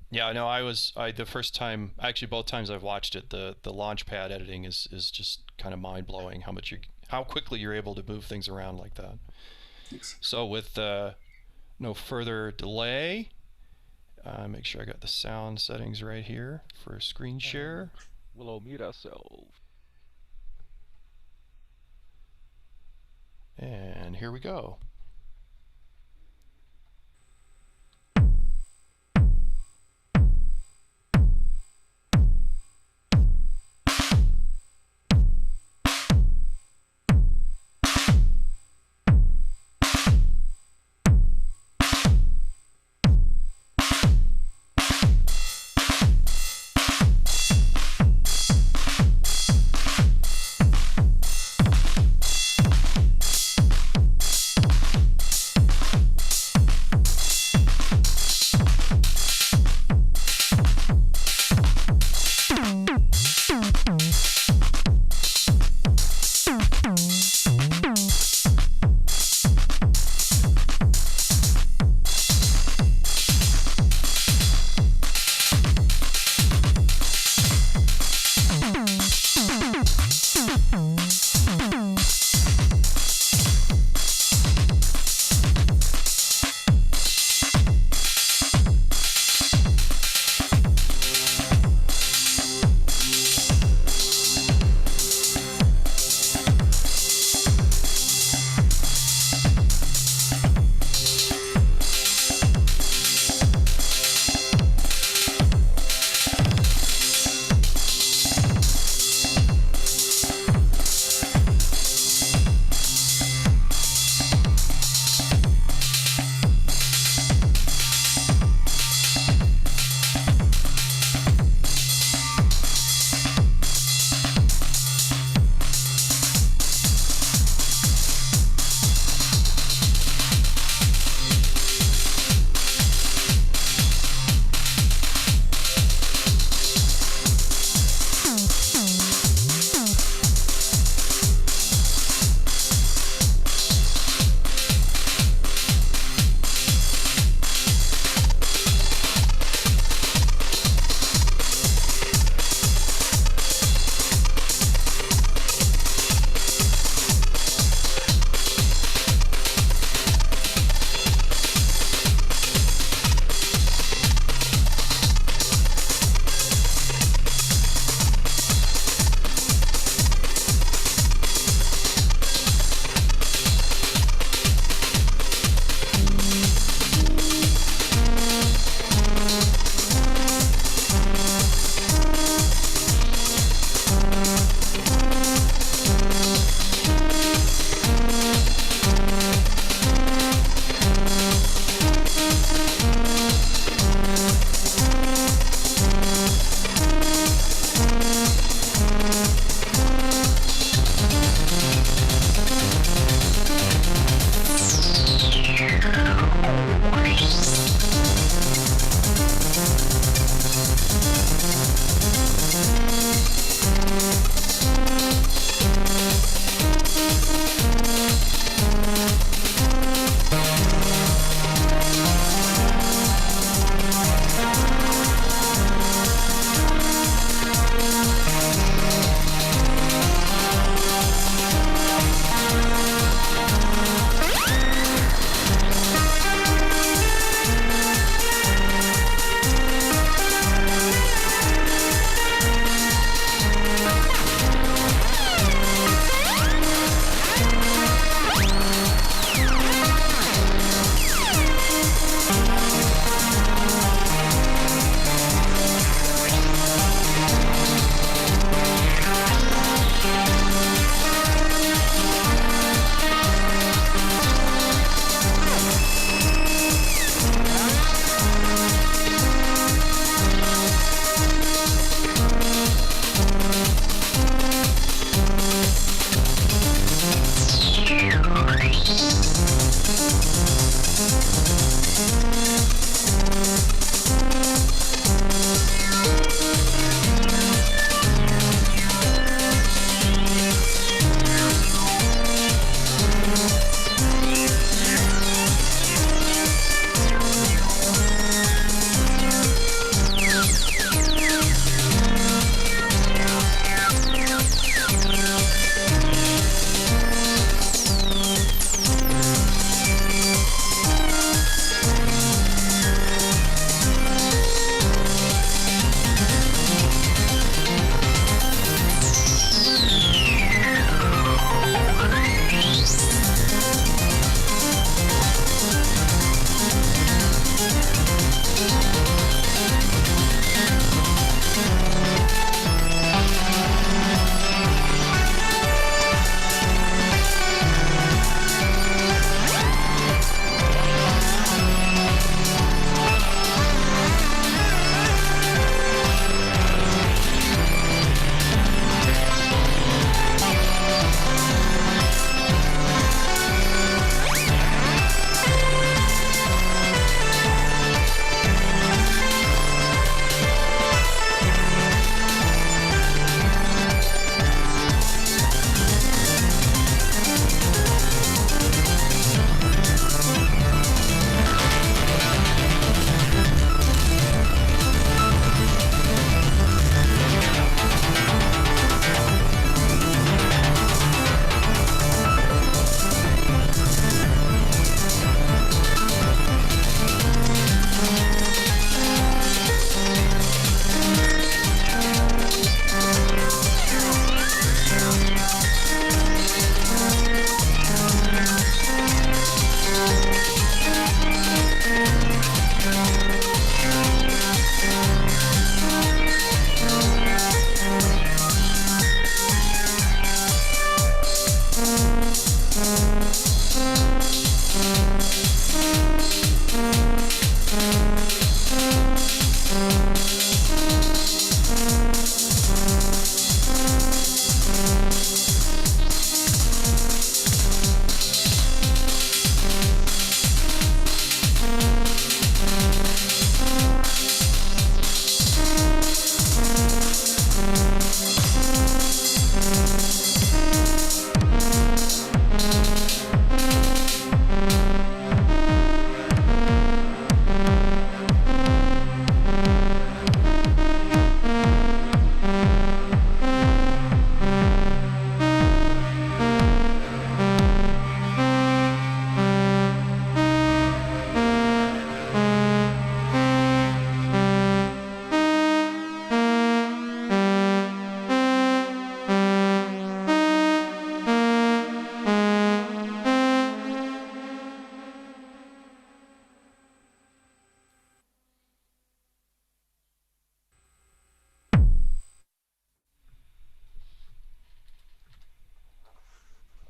Yeah, no, the first time, actually both times I've watched it, the Launchpad editing is just kind of mind-blowing how quickly you're able to move things around like that. Thanks. So with no further delay, make sure I got the sound settings right here for screen share. We'll all mute ourselves. And here we go.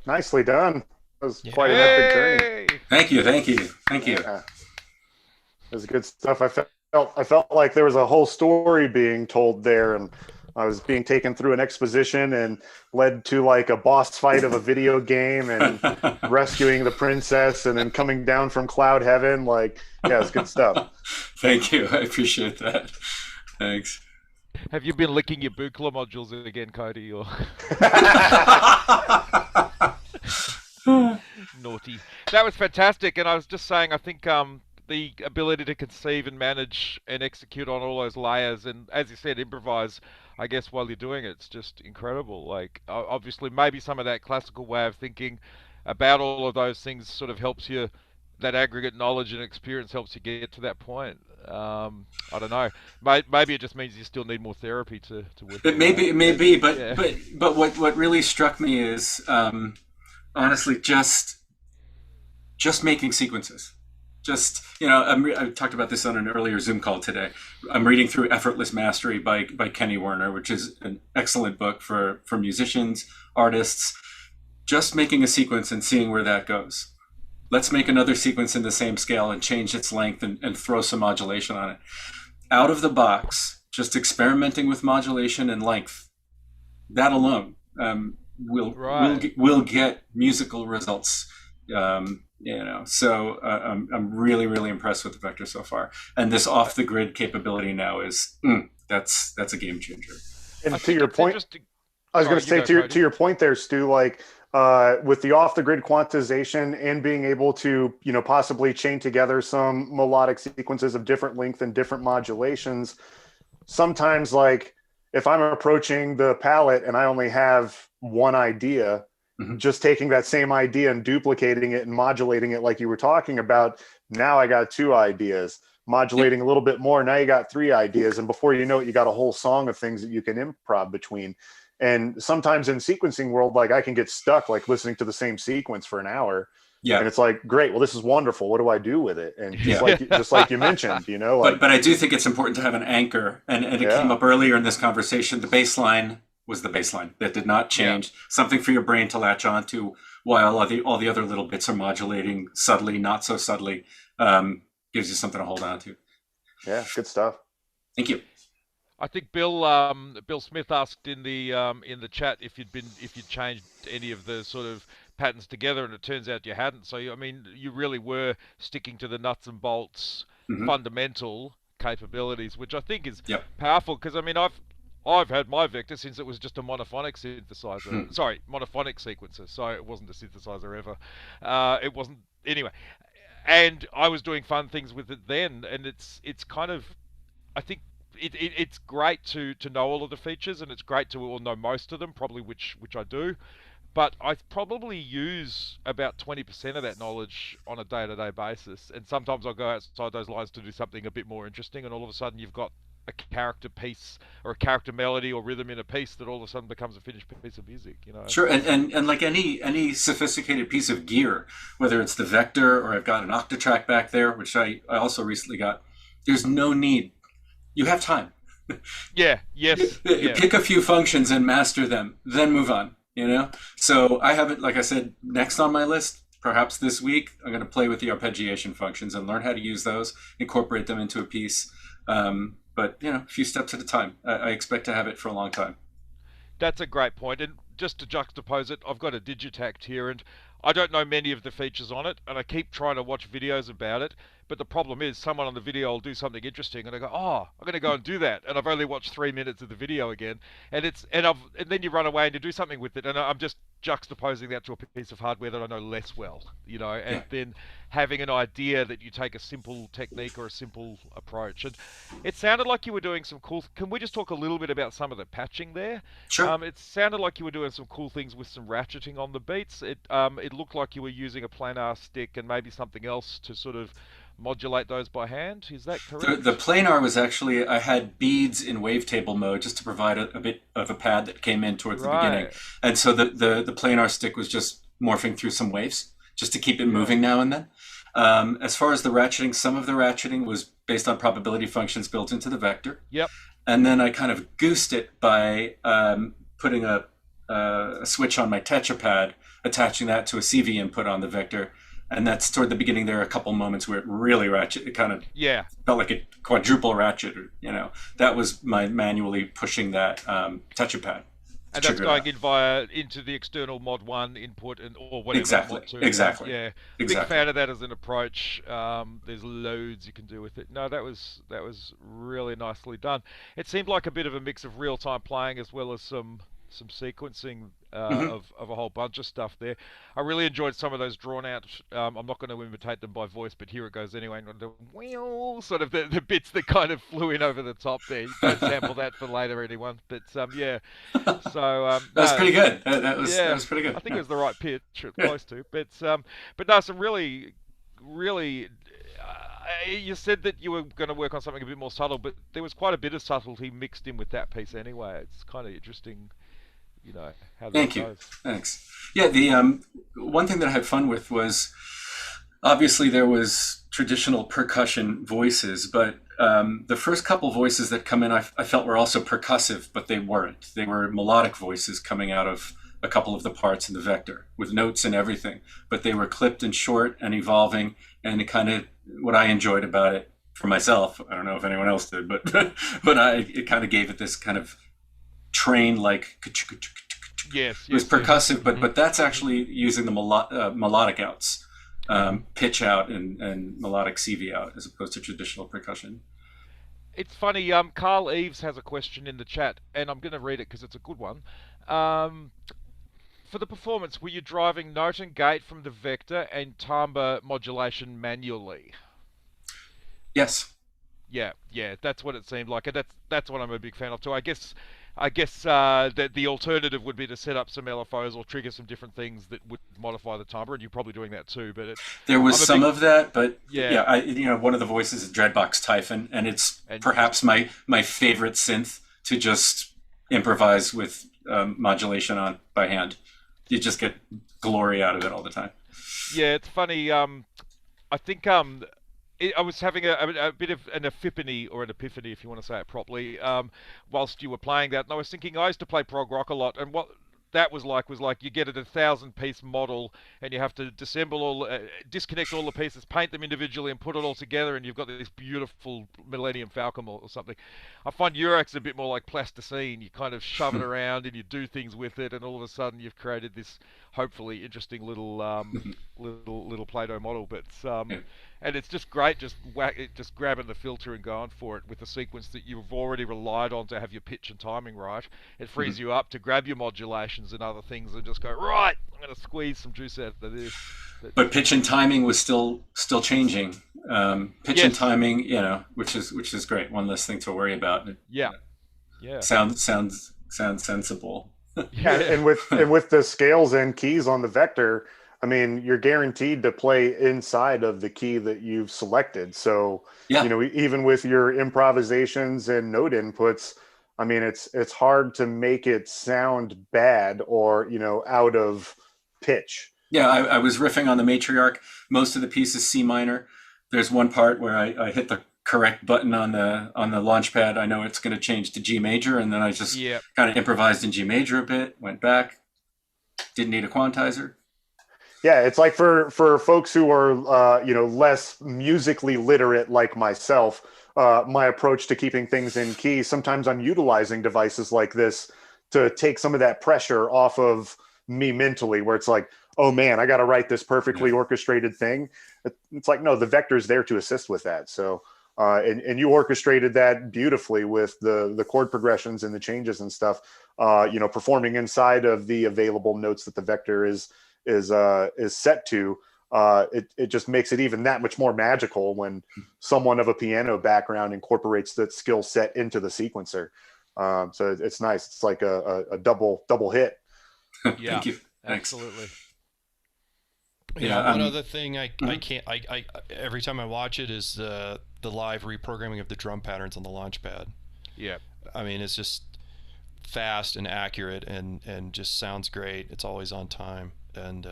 Nicely done. That was quite an epic journey. Thank you. Yeah. It was good stuff. I felt like there was a whole story being told there, and I was being taken through an exposition and led to like a boss fight of a video game and rescuing the princess and then coming down from cloud heaven. Like, yeah, it's good stuff. Thank you. I appreciate that. Thanks. Have you been licking your Buchla modules again, Cody? Or naughty. That was fantastic, and I was just saying, I think the ability to conceive and manage and execute on all those layers, and as you said, improvise, I guess, while you're doing it, it's just incredible. Like, obviously, maybe some of that classical way of thinking about all of those things sort of helps you, that aggregate knowledge and experience helps you get to that point. I don't know. Maybe it just means you still need more therapy to work. It may be, but what really struck me is honestly just making sequences. Just, I talked about this on an earlier Zoom call today. I'm reading through Effortless Mastery by Kenny Werner, which is an excellent book for musicians, artists. Just making a sequence and seeing where that goes. Let's make another sequence in the same scale and change its length and throw some modulation on it. Out of the box, just experimenting with modulation and length. That alone will get musical results. So I'm really, really impressed with the Vector so far. And this off the grid capability now is that's a game changer. And to your point, I was going to say to your point there, Stu, like with the off the grid quantization and being able to, possibly chain together some melodic sequences of different length and different modulations. Sometimes, like if I'm approaching the palette and I only have one idea, just taking that same idea and duplicating it and modulating it like you were talking about, now I got two ideas. Modulating a little bit more, now you got three ideas. And before you know it, you got a whole song of things that you can improv between. And sometimes in sequencing world, like I can get stuck like listening to the same sequence for an hour. Yeah. And it's like, great, well, this is wonderful. What do I do with it? And just like you mentioned, but I do think it's important to have an anchor. And it came up earlier in this conversation. The baseline was the baseline. That did not change. Yeah. Something for your brain to latch onto while all the other little bits are modulating subtly, not so subtly. Gives you something to hold on to. Yeah, good stuff. Thank you. I think Bill Smith asked in the chat if you'd changed any of the sort of patterns together, and it turns out you hadn't. So you really were sticking to the nuts and bolts, fundamental capabilities, which I think is powerful. Because I've had my Vector since it was just a monophonic synthesizer. Sorry, monophonic sequencer. So it wasn't a synthesizer ever. It wasn't anyway. And I was doing fun things with it then, and it's kind of, I think it's great to know all of the features, and it's great to know most of them, probably which I do. But I probably use about 20% of that knowledge on a day-to-day basis, and sometimes I'll go outside those lines to do something a bit more interesting, and all of a sudden you've got a character piece or a character melody or rhythm in a piece that all of a sudden becomes a finished piece of music. Sure, and like any sophisticated piece of gear, whether it's the Vector or I've got an Octatrack back there, which I also recently got, there's no need. You have time. Pick a few functions and master them, then move on, So I haven't, like I said, next on my list, perhaps this week, I'm going to play with the arpeggiation functions and learn how to use those, incorporate them into a piece. But, a few steps at a time. I expect to have it for a long time. That's a great point. And just to juxtapose it, I've got a Digitact here, and I don't know many of the features on it, and I keep trying to watch videos about it. But the problem is someone on the video will do something interesting, and I go, oh, I'm going to go and do that. And I've only watched 3 minutes of the video again. And then you run away and you do something with it. And I'm just juxtaposing that to a piece of hardware that I know less well, and then having an idea that you take a simple technique or a simple approach. And it sounded like you were doing some cool, can we just talk a little bit about some of the patching there? Sure. It sounded like you were doing some cool things with some ratcheting on the beats. It looked like you were using a planar stick and maybe something else to sort of modulate those by hand. Is that correct? The planar was actually, I had beads in wavetable mode just to provide a bit of a pad that came in towards the beginning. And so the planar stick was just morphing through some waves just to keep it moving now and then. As far as the ratcheting, some of the ratcheting was based on probability functions built into the Vector. Yep. And then I kind of goosed it by putting a switch on my Tetra pad, attaching that to a CV input on the Vector. And that's toward the beginning. There are a couple moments where it really ratchet. It kind of felt like a quadruple ratchet. Or, that was my manually pushing that touch pad. And that's going in into the external Mod 1 input or whatever. Exactly. Mod 2 exactly. Yeah. Exactly. Big fan of that as an approach. There's loads you can do with it. No, that was really nicely done. It seemed like a bit of a mix of real-time playing as well as some sequencing of a whole bunch of stuff there. I really enjoyed some of those drawn out. I'm not going to imitate them by voice, but here it goes anyway. Sort of the bits that kind of flew in over the top there. Don't sample that for later, anyone. But yeah, so that's pretty good. That was pretty good. I think it was the right pitch, close to. But no, some really. You said that you were going to work on something a bit more subtle, but there was quite a bit of subtlety mixed in with that piece anyway. It's kind of interesting. How that goes. Thanks. Yeah, the one thing that I had fun with was obviously there was traditional percussion voices, but the first couple voices that come in I felt were also percussive, but they weren't. They were melodic voices coming out of a couple of the parts in the Vector with notes and everything, but they were clipped and short and evolving, and it kind of, what I enjoyed about it for myself, I don't know if anyone else did, but it kind of gave it this kind of train like it was percussive, but that's actually using the melodic outs, pitch out and melodic CV out as opposed to traditional percussion. It's funny. Carl Eves has a question in the chat, and I'm going to read it because it's a good one. For the performance, were you driving note and gate from the Vector and timbre modulation manually? Yes. Yeah, that's what it seemed like, and that's what I'm a big fan of too. I guess that the alternative would be to set up some LFOs or trigger some different things that would modify the timbre, and you're probably doing that too. But there was some of that, but one of the voices is Dreadbox Typhon, and it's perhaps my favorite synth to just improvise with modulation on by hand. You just get glory out of it all the time. Yeah, it's funny. I think I was having a bit of an epiphany, if you want to say it properly, whilst you were playing that. And I was thinking, I used to play prog rock a lot, and what that was like you get a 1,000-piece model, and you have to disconnect all the pieces, paint them individually, and put it all together, and you've got this beautiful Millennium Falcon or something. I find Eurorack's a bit more like plasticine. You kind of shove it around, and you do things with it, and all of a sudden you've created this hopefully interesting little Play-Doh model. But and it's just great, just grabbing the filter and going for it with a sequence that you've already relied on to have your pitch and timing right. It frees you up to grab your modulations and other things and just go, right, I'm going to squeeze some juice out of this. But pitch and timing was still changing. Pitch and timing, which is great. One less thing to worry about. Yeah. Sounds sensible. And with the scales and keys on the Vector, I mean, you're guaranteed to play inside of the key that you've selected. So, even with your improvisations and note inputs, I mean, it's hard to make it sound bad or, out of pitch. Yeah, I was riffing on the Matriarch. Most of the piece is C minor. There's one part where I hit the correct button on the launch pad. I know it's going to change to G major, and then I just kind of improvised in G major a bit, went back, didn't need a quantizer. Yeah, it's like for folks who are less musically literate like myself, my approach to keeping things in key, sometimes I'm utilizing devices like this to take some of that pressure off of me mentally, where it's like, oh man, I got to write this perfectly orchestrated thing. It's like, no, the Vector's there to assist with that. So and you orchestrated that beautifully with the chord progressions and the changes and stuff, performing inside of the available notes that the Vector is set to. It just makes it even that much more magical when someone of a piano background incorporates that skill set into the sequencer. So it's nice. It's like a double hit. Yeah, thank you. Absolutely. One other thing I can't every time I watch it is the live reprogramming of the drum patterns on the launch pad. Yeah. I mean, it's just fast and accurate and just sounds great. It's always on time. And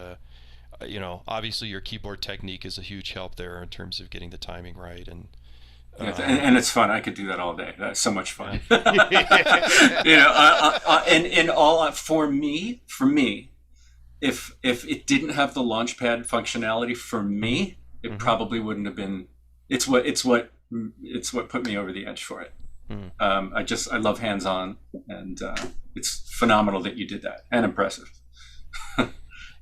obviously your keyboard technique is a huge help there in terms of getting the timing right. And and it's fun. I could do that all day. That's so much fun. For me, if it didn't have the Launchpad functionality for me, it probably wouldn't have been. It's what put me over the edge for it. I love hands-on, and it's phenomenal that you did that, and impressive.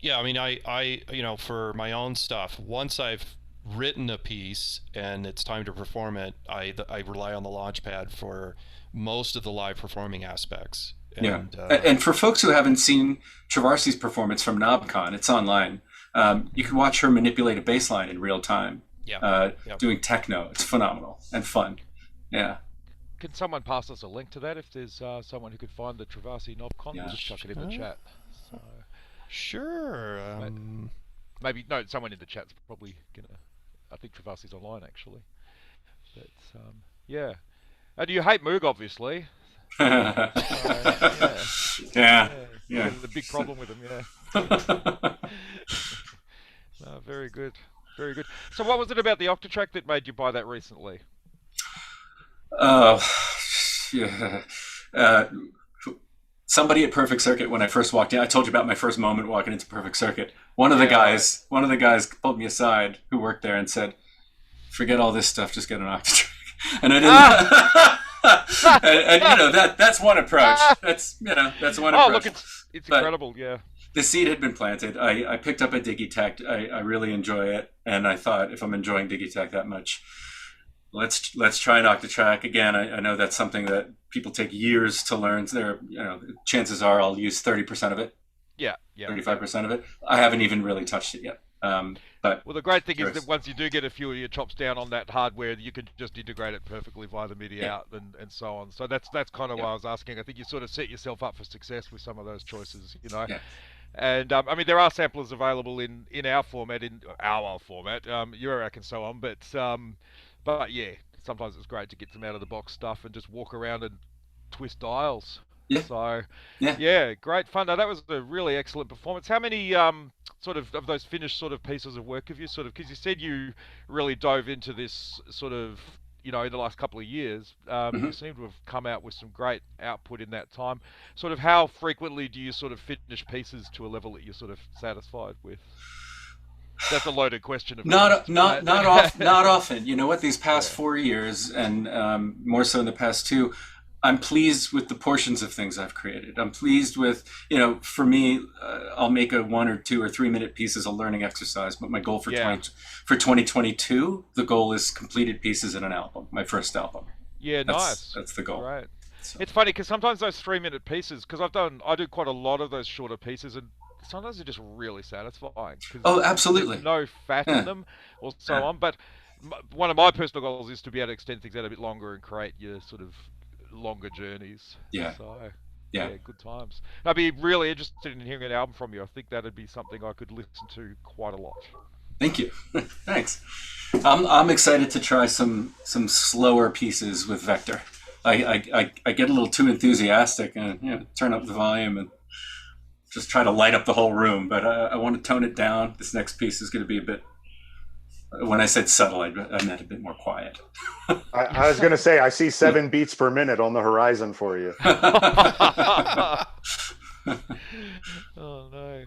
Yeah, I mean, I for my own stuff, once I've written a piece and it's time to perform it, I rely on the Launchpad for most of the live performing aspects. And, and for folks who haven't seen Travarsi's performance from KnobCon, it's online. You can watch her manipulate a bass line in real time. Doing techno. It's phenomenal and fun. Yeah. Can someone pass us a link to that if there's someone who could find the Travarsi KnobCon? We'll just chuck it in the chat. So, sure. Maybe someone in the chat's probably gonna. I think Travarsi's online actually. But yeah. And you hate Moog, obviously. Yeah. The big problem with him. Yeah. No, very good. Very good. So what was it about the Octatrack that made you buy that recently? Somebody at Perfect Circuit, when I first walked in, I told you about my first moment walking into Perfect Circuit. One of the guys pulled me aside who worked there and said, "Forget all this stuff, just get an Octatrack." And I didn't. That's one approach. That's one approach. Oh, look, it's incredible. Yeah. The seed had been planted. I picked up a Digitech. I really enjoy it, and I thought, if I'm enjoying Digitech that much, let's try an Octatrack again. I know that's something that people take years to learn. So chances are I'll use 30% of it. Yeah. 35% of it. I haven't even really touched it yet. But the great thing is that once you do get a few of your chops down on that hardware, you can just integrate it perfectly via the MIDI out and so on. So that's kind of why I was asking. I think you sort of set yourself up for success with some of those choices, Yeah. And I mean, there are samplers available in our format, Eurorack and so on. But yeah, sometimes it's great to get some out of the box stuff and just walk around and twist dials. Yeah. So yeah, great fun. Now that was a really excellent performance. How many sort of those finished sort of pieces of work have you because you said you really dove into this sort of in the last couple of years, you seem to have come out with some great output in that time. Sort of how frequently do you sort of finish pieces to a level that you're sort of satisfied with? That's a loaded question. Not often. You know what? These past 4 years, and more so in the past 2, I'm pleased with the portions of things I've created. I'm pleased with, for me, I'll make a 1 or 2 or 3 minute piece as a learning exercise. But my goal for 2022, the goal is completed pieces in an album, my first album. Yeah, nice. That's the goal. Right. So. It's funny because sometimes those 3 minute pieces, because I do quite a lot of those shorter pieces, and sometimes they're just really satisfying. Oh, absolutely. There's no fat in them or so on. But one of my personal goals is to be able to extend things out a bit longer and create your sort of longer journeys. So good times. I'd be really interested in hearing an album from you. I think that'd be something I could listen to quite a lot. Thank you. Thanks. I'm excited to try some slower pieces with Vector. I get a little too enthusiastic and turn up the volume and just try to light up the whole room, but I want to tone it down. This next piece is going to be a bit, when I said subtle, I meant a bit more quiet. I was going to say, I see 7 beats per minute on the horizon for you. Oh no!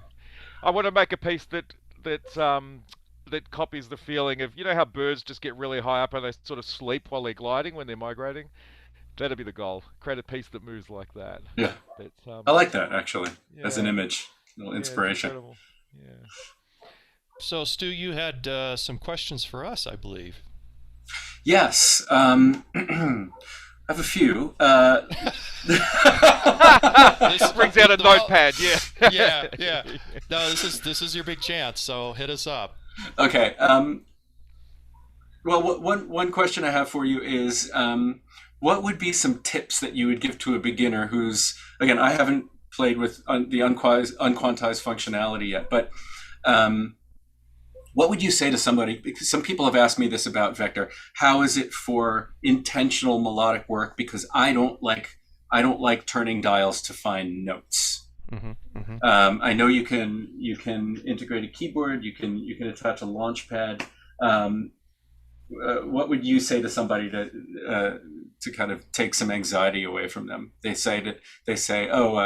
I want to make a piece that copies the feeling of how birds just get really high up and they sort of sleep while they're gliding when they're migrating. That'd be the goal. Create a piece that moves like that. Yeah, but, I like that actually as an image, a little inspiration. Yeah. So, Stu, you had some questions for us, I believe. Yes. I have a few. This brings out a notepad, yeah. No, this is your big chance, so hit us up. Okay. Well, one question I have for you is, what would be some tips that you would give to a beginner who's, again, I haven't played with the unquantized functionality yet, but what would you say to somebody? Because some people have asked me this about Vector. How is it for intentional melodic work? Because I don't like turning dials to find notes. I know you can integrate a keyboard. You can attach a Launchpad. What would you say to somebody to kind of take some anxiety away from them? They say, oh,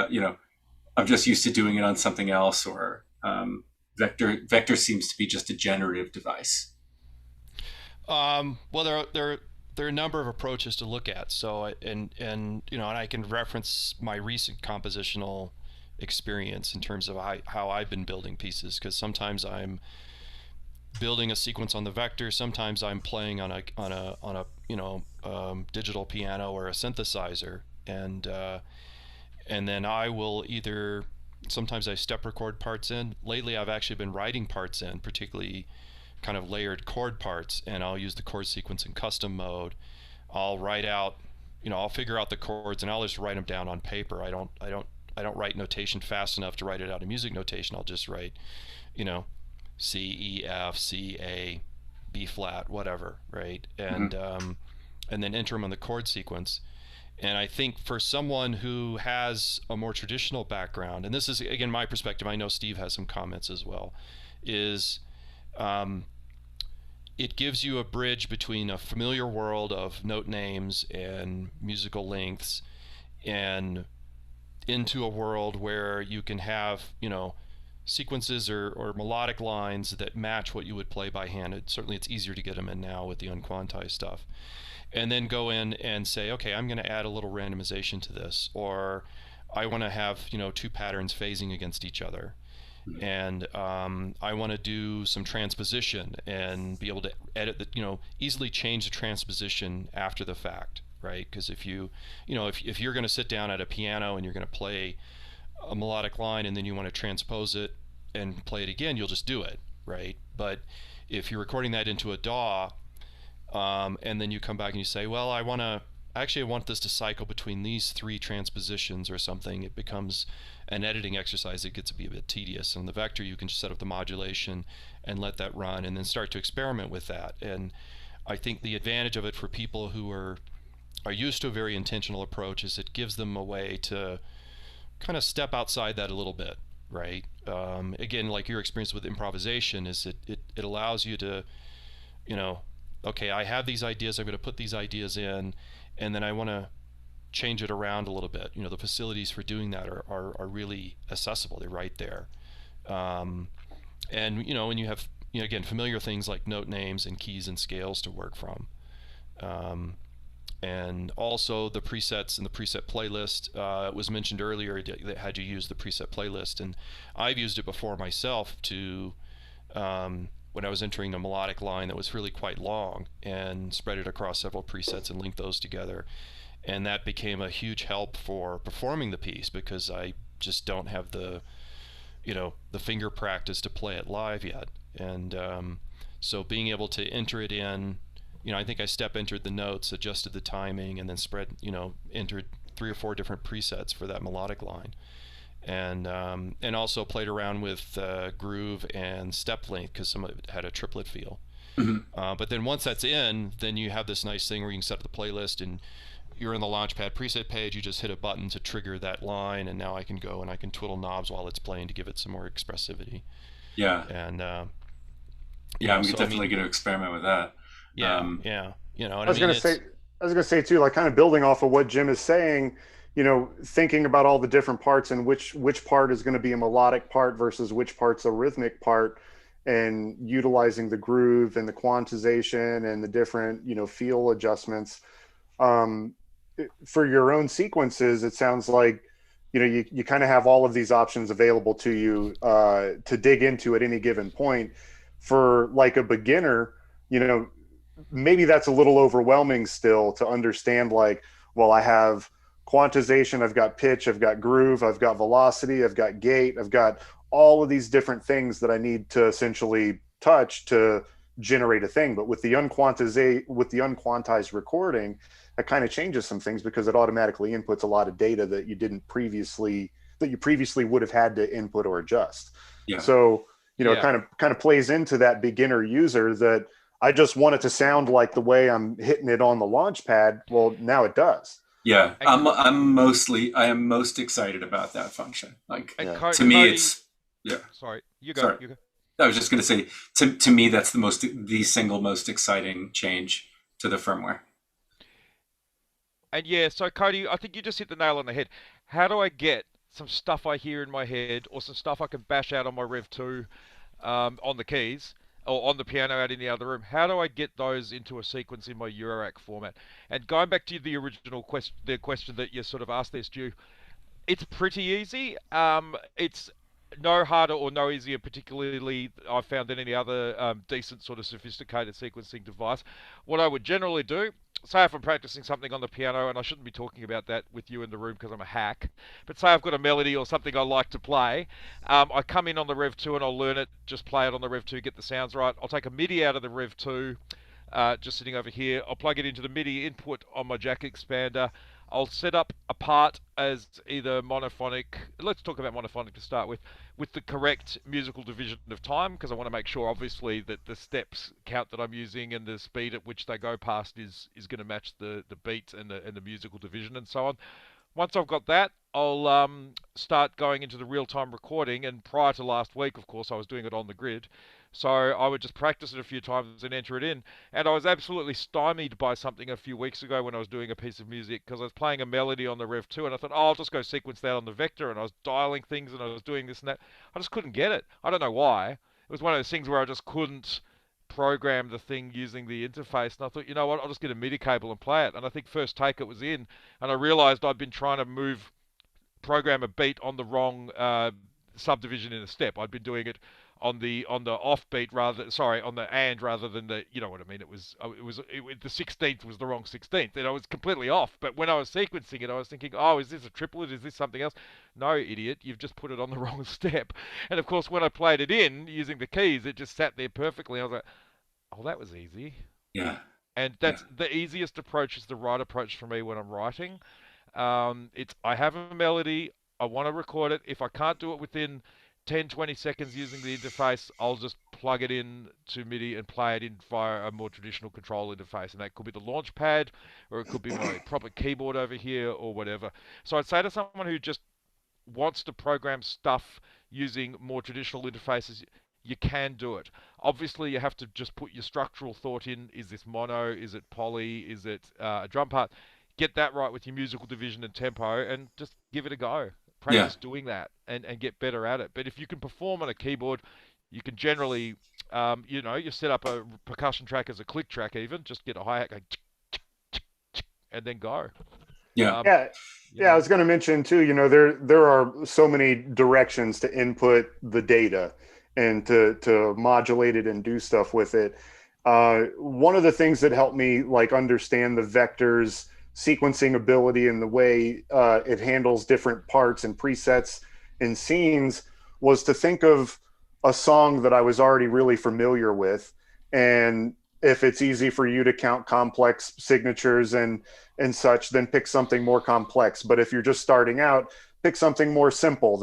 I'm just used to doing it on something else, or Vector seems to be just a generative device. Well, there are a number of approaches to look at. So, and I can reference my recent compositional experience in terms of how I've been building pieces, because sometimes I'm building a sequence on the vector, sometimes I'm playing on a digital piano or a synthesizer, and then I will sometimes I step record parts in. Lately I've actually been writing parts in, particularly kind of layered chord parts, and I'll use the chord sequence in custom mode. I'll write out, I'll figure out the chords and I'll just write them down on paper. I don't write notation fast enough to write it out in music notation. I'll just write, C, E, F, C, A, B flat, whatever, right? And and then enter them on the chord sequence. And I think for someone who has a more traditional background, and this is again my perspective, I know Steve has some comments as well, is it gives you a bridge between a familiar world of note names and musical lengths and into a world where you can have, sequences or melodic lines that match what you would play by hand. Certainly it's easier to get them in now with the unquantized stuff. And then go in and say, okay, I'm going to add a little randomization to this, or I want to have, two patterns phasing against each other. And I want to do some transposition and be able to edit easily change the transposition after the fact, right? Because if if you're going to sit down at a piano and you're going to play a melodic line and then you want to transpose it and play it again, you'll just do it, right? But if you're recording that into a DAW, and then you come back and you say, well, I want this to cycle between these three transpositions or something, it becomes an editing exercise that gets to be a bit tedious. And the vector, you can just set up the modulation and let that run and then start to experiment with that. And I think the advantage of it for people who are used to a very intentional approach is it gives them a way to kind of step outside that a little bit, right? Again, like your experience with improvisation is it allows you to, okay, I have these ideas, I'm going to put these ideas in, and then I want to change it around a little bit. The facilities for doing that are really accessible. They're right there. And when you have, again, familiar things like note names and keys and scales to work from. And also the presets and the preset playlist was mentioned earlier that had you use the preset playlist, and I've used it before myself to when I was entering a melodic line that was really quite long, and spread it across several presets and link those together, and that became a huge help for performing the piece because I just don't have the the finger practice to play it live yet. And so being able to enter it in, I think I entered the notes, adjusted the timing, and then entered 3 or 4 different presets for that melodic line, and also played around with groove and step length because some of it had a triplet feel. But then once that's in, then you have this nice thing where you can set up the playlist, and you're in the Launchpad preset page, you just hit a button to trigger that line, and now I can go and I can twiddle knobs while it's playing to give it some more expressivity. Yeah. And I'm definitely going to experiment with that. Yeah. I was going to say too, like kind of building off of what Jim is saying, thinking about all the different parts and which part is going to be a melodic part versus which part's a rhythmic part, and utilizing the groove and the quantization and the different, feel adjustments. For your own sequences, it sounds like, you kind of have all of these options available to you to dig into at any given point. For like a beginner, maybe that's a little overwhelming still to understand, like, well, I have quantization, I've got pitch, I've got groove, I've got velocity, I've got gate, I've got all of these different things that I need to essentially touch to generate a thing. But with the unquantized recording, that kind of changes some things because it automatically inputs a lot of data that you previously would have had to input or adjust. Yeah. So, it kind of plays into that beginner user that I just want it to sound like the way I'm hitting it on the Launchpad. Well, now it does. Yeah, I am most excited about that function. Like, to me, it's Sorry, you go. You go. I was just going to say, to me, that's the single most exciting change to the firmware. And so Cody, I think you just hit the nail on the head. How do I get some stuff I hear in my head or some stuff I can bash out on my Rev 2 on the keys or on the piano out in the other room. How do I get those into a sequence in my Eurorack format? And going back to the original question, the question that you sort of asked there, Stu, it's pretty easy. It's no harder or no easier, particularly I've found than any other decent sort of sophisticated sequencing device. What I would generally do, say if I'm practicing something on the piano, and I shouldn't be talking about that with you in the room because I'm a hack, but say I've got a melody or something I like to play, I come in on the Rev 2 and I'll learn it, just play it on the Rev 2, get the sounds right. I'll take a MIDI out of the Rev 2, just sitting over here. I'll plug it into the MIDI input on my jack expander. I'll set up a part as either monophonic. Let's talk about monophonic to start with the correct musical division of time, because I want to make sure, obviously, that the steps count that I'm using and the speed at which they go past is going to match the beat and the musical division and so on. Once I've got that, I'll start going into the real-time recording. And prior to last week, of course, I was doing it on the grid. So I would just practice it a few times and enter it in. And I was absolutely stymied by something a few weeks ago when I was doing a piece of music, because I was playing a melody on the Rev 2 and I thought, oh, I'll just go sequence that on the Vector, and I was dialing things and I was doing this and that. I just couldn't get it. I don't know why. It was one of those things where I just couldn't program the thing using the interface, and I thought, you know what, I'll just get a MIDI cable and play it. And I think first take it was in, and I realized I'd been trying to program a beat on the wrong subdivision in a step. I'd been doing it on the off beat on the and rather than the, you know what I mean. The 16th was the wrong 16th, and I was completely off. But when I was sequencing it, I was thinking, oh, is this a triplet? Is this something else? No, idiot, you've just put it on the wrong step. And of course, when I played it in using the keys, it just sat there perfectly. I was like, oh, that was easy. Yeah. And that's the easiest approach, is the right approach for me when I'm writing. I have a melody, I want to record it. If I can't do it within 10-20 seconds using the interface, I'll just plug it in to MIDI and play it in via a more traditional control interface. And that could be the launch pad, or it could be my proper keyboard over here, or whatever. So I'd say to someone who just wants to program stuff using more traditional interfaces, you can do it. Obviously, you have to just put your structural thought in. Is this mono? Is it poly? Is it a drum part? Get that right with your musical division and tempo, and just give it a go. Practice doing that and get better at it. But if you can perform on a keyboard, you can generally, you set up a percussion track as a click track even. Just get a hi-hat going, and then go. Yeah. I was going to mention too, there are so many directions to input the data and to modulate it and do stuff with it. One of the things that helped me understand the Vector's sequencing ability and the way it handles different parts and presets and scenes was to think of a song that I was already really familiar with. And if it's easy for you to count complex signatures and such, then pick something more complex. But if you're just starting out, pick something more simple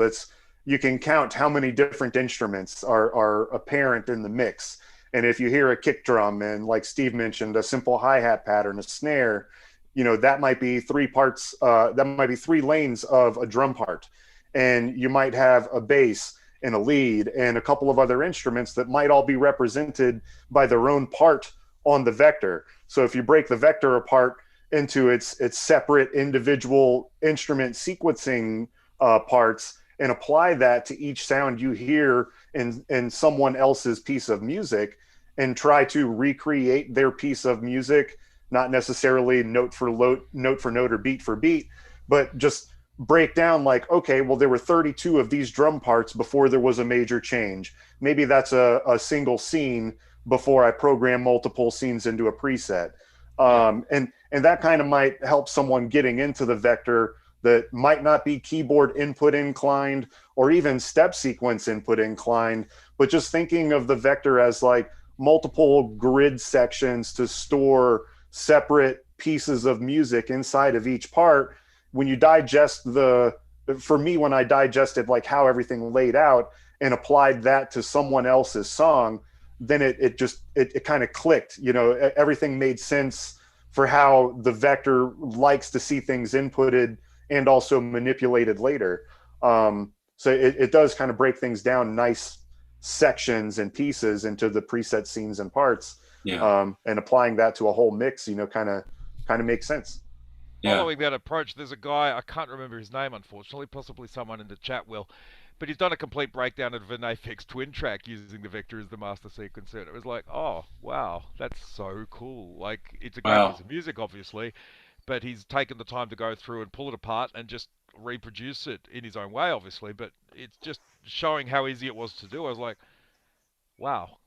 you can count how many different instruments are apparent in the mix. And if you hear a kick drum and, like Steve mentioned, a simple hi-hat pattern, a snare, that might be three parts, that might be three lanes of a drum part. And you might have a bass and a lead and a couple of other instruments that might all be represented by their own part on the Vector. So if you break the Vector apart into its separate individual instrument sequencing parts and apply that to each sound you hear in someone else's piece of music, and try to recreate their piece of music, not necessarily note for note or beat for beat, but just break down okay, well, there were 32 of these drum parts before there was a major change. Maybe that's a single scene before I program multiple scenes into a preset. And that kind of might help someone getting into the Vector that might not be keyboard input inclined or even step sequence input inclined, but just thinking of the Vector as multiple grid sections to store separate pieces of music inside of each part. When you digest for me, when I digested how everything laid out and applied that to someone else's song, then it kind of clicked. Everything made sense for how the Vector likes to see things inputted and also manipulated later. So it does kind of break things down nice sections and pieces into the preset scenes and parts. And applying that to a whole mix, kind of makes sense. following that approach, there's a guy, I can't remember his name, unfortunately, possibly someone in the chat will, but he's done a complete breakdown of an Aphex Twin track using the vector as the master sequencer. And it was like, oh, wow, that's so cool. Like, it's a great piece of music, obviously, but he's taken the time to go through and pull it apart and just reproduce it in his own way, obviously, but it's just showing how easy it was to do. I was like, wow.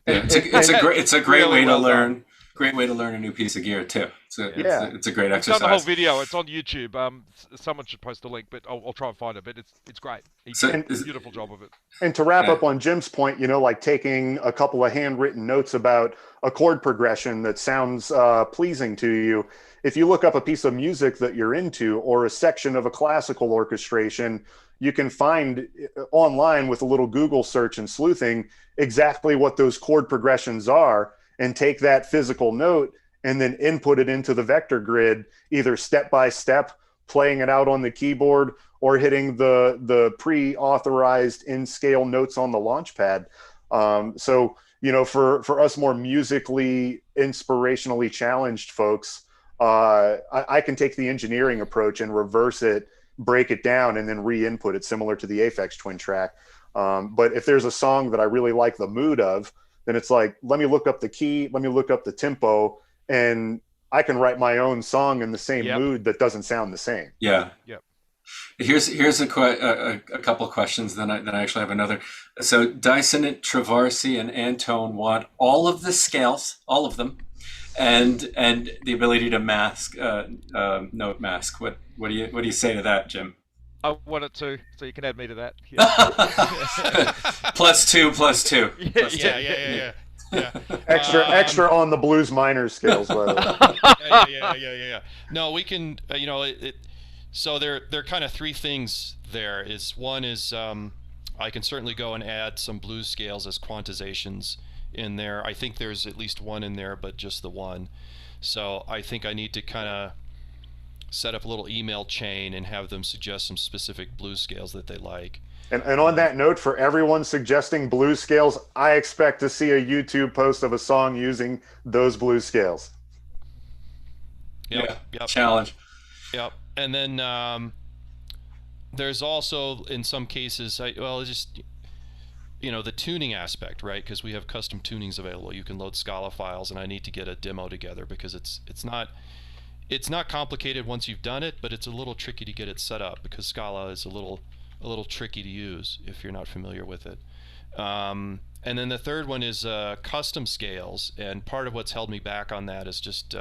Yeah, it's a great way to learn. Great way to learn a new piece of gear too. It's a great exercise. It's done the whole video. It's on YouTube. Someone should post a link, but I'll try and find it. But it's great. He did a beautiful job of it. And to wrap up on Jim's point, like taking a couple of handwritten notes about a chord progression that sounds pleasing to you. If you look up a piece of music that you're into or a section of a classical orchestration, you can find online with a little Google search and sleuthing exactly what those chord progressions are, and take that physical note and then input it into the vector grid, either step by step, playing it out on the keyboard, or hitting the pre-authorized in-scale notes on the launch pad. So, for us more musically, inspirationally challenged folks, I can take the engineering approach and reverse it, break it down, and then re-input it, similar to the Aphex Twin track. But if there's a song that I really like the mood of, then it's like, let me look up the key, let me look up the tempo, and I can write my own song in the same mood that doesn't sound the same. Yeah. Yep. Here's a couple of questions. Then I actually have another. So Dissonant, Travarsi, and Antone want all of the scales, all of them, and the ability to mask, note mask. What do you say to that, Jim? I want it to, so you can add me to that. Yeah. +2. Yeah. Extra on the blues minor scales, by the way. Yeah. No, we can. So there are kind of three things there. One is I can certainly go and add some blues scales as quantizations in there. I think there's at least one in there, but just the one. So I think I need to kind of set up a little email chain and have them suggest some specific blues scales that they like. And on that note, for everyone suggesting blues scales, I expect to see a YouTube post of a song using those blues scales. Yep. Challenge. Yep. And then there's also, in some cases, the tuning aspect, right? Because we have custom tunings available. You can load Scala files, and I need to get a demo together because it's not complicated once you've done it, but it's a little tricky to get it set up because Scala is a little tricky to use if you're not familiar with it. And then the third one is custom scales, and part of what's held me back on that is just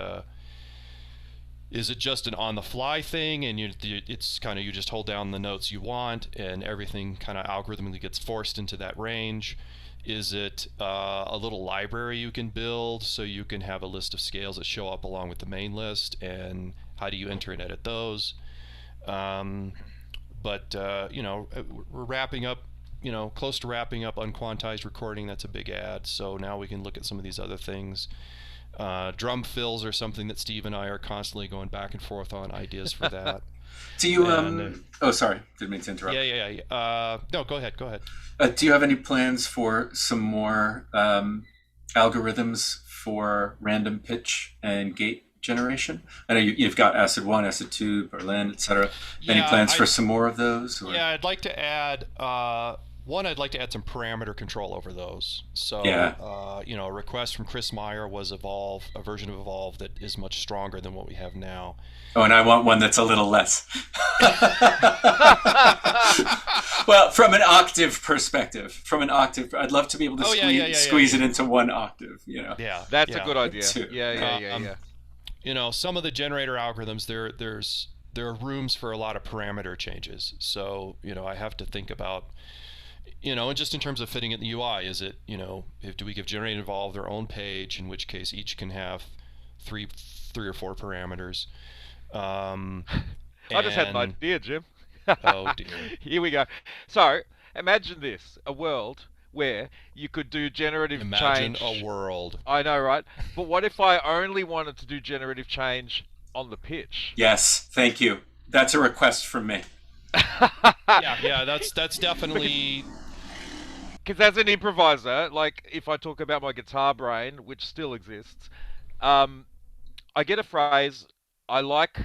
is it just an on-the-fly thing, and it's kind of you just hold down the notes you want, and everything kind of algorithmically gets forced into that range? Is it a little library you can build so you can have a list of scales that show up along with the main list, and how do you enter and edit those? But we're wrapping up, close to wrapping up Unquantized recording. That's a big add. So now we can look at some of these other things. Drum fills are something that Steve and I are constantly going back and forth on ideas for that. Do you oh, sorry, didn't mean to interrupt. Yeah. No, go ahead. Do you have any plans for some more algorithms for random pitch and gate generation? I know you've got Acid 1, Acid 2, Berlin, etc. Any plans for some more of those? Or? Yeah, I'd like to add I'd like to add some parameter control over those. So, a request from Chris Meyer was Evolve, a version of Evolve that is much stronger than what we have now. Oh, and I want one that's a little less. Well, from an octave perspective, I'd love to be able to squeeze it into one octave. Yeah, that's a good idea. Yeah. Some of the generator algorithms, there are rooms for a lot of parameter changes. So, I have to think about, and just in terms of fitting it in the UI, is it, do we give Generate and Evolve their own page, in which case each can have three or four parameters. I just had an idea, Jim. Oh dear. Here we go. So imagine this: a world where you could do generative change. Imagine a world. I know, right? But what if I only wanted to do generative change on the pitch? Yes, thank you. That's a request from me. Yeah, that's definitely. Because as an improviser, like if I talk about my guitar brain, which still exists, I get a phrase. I like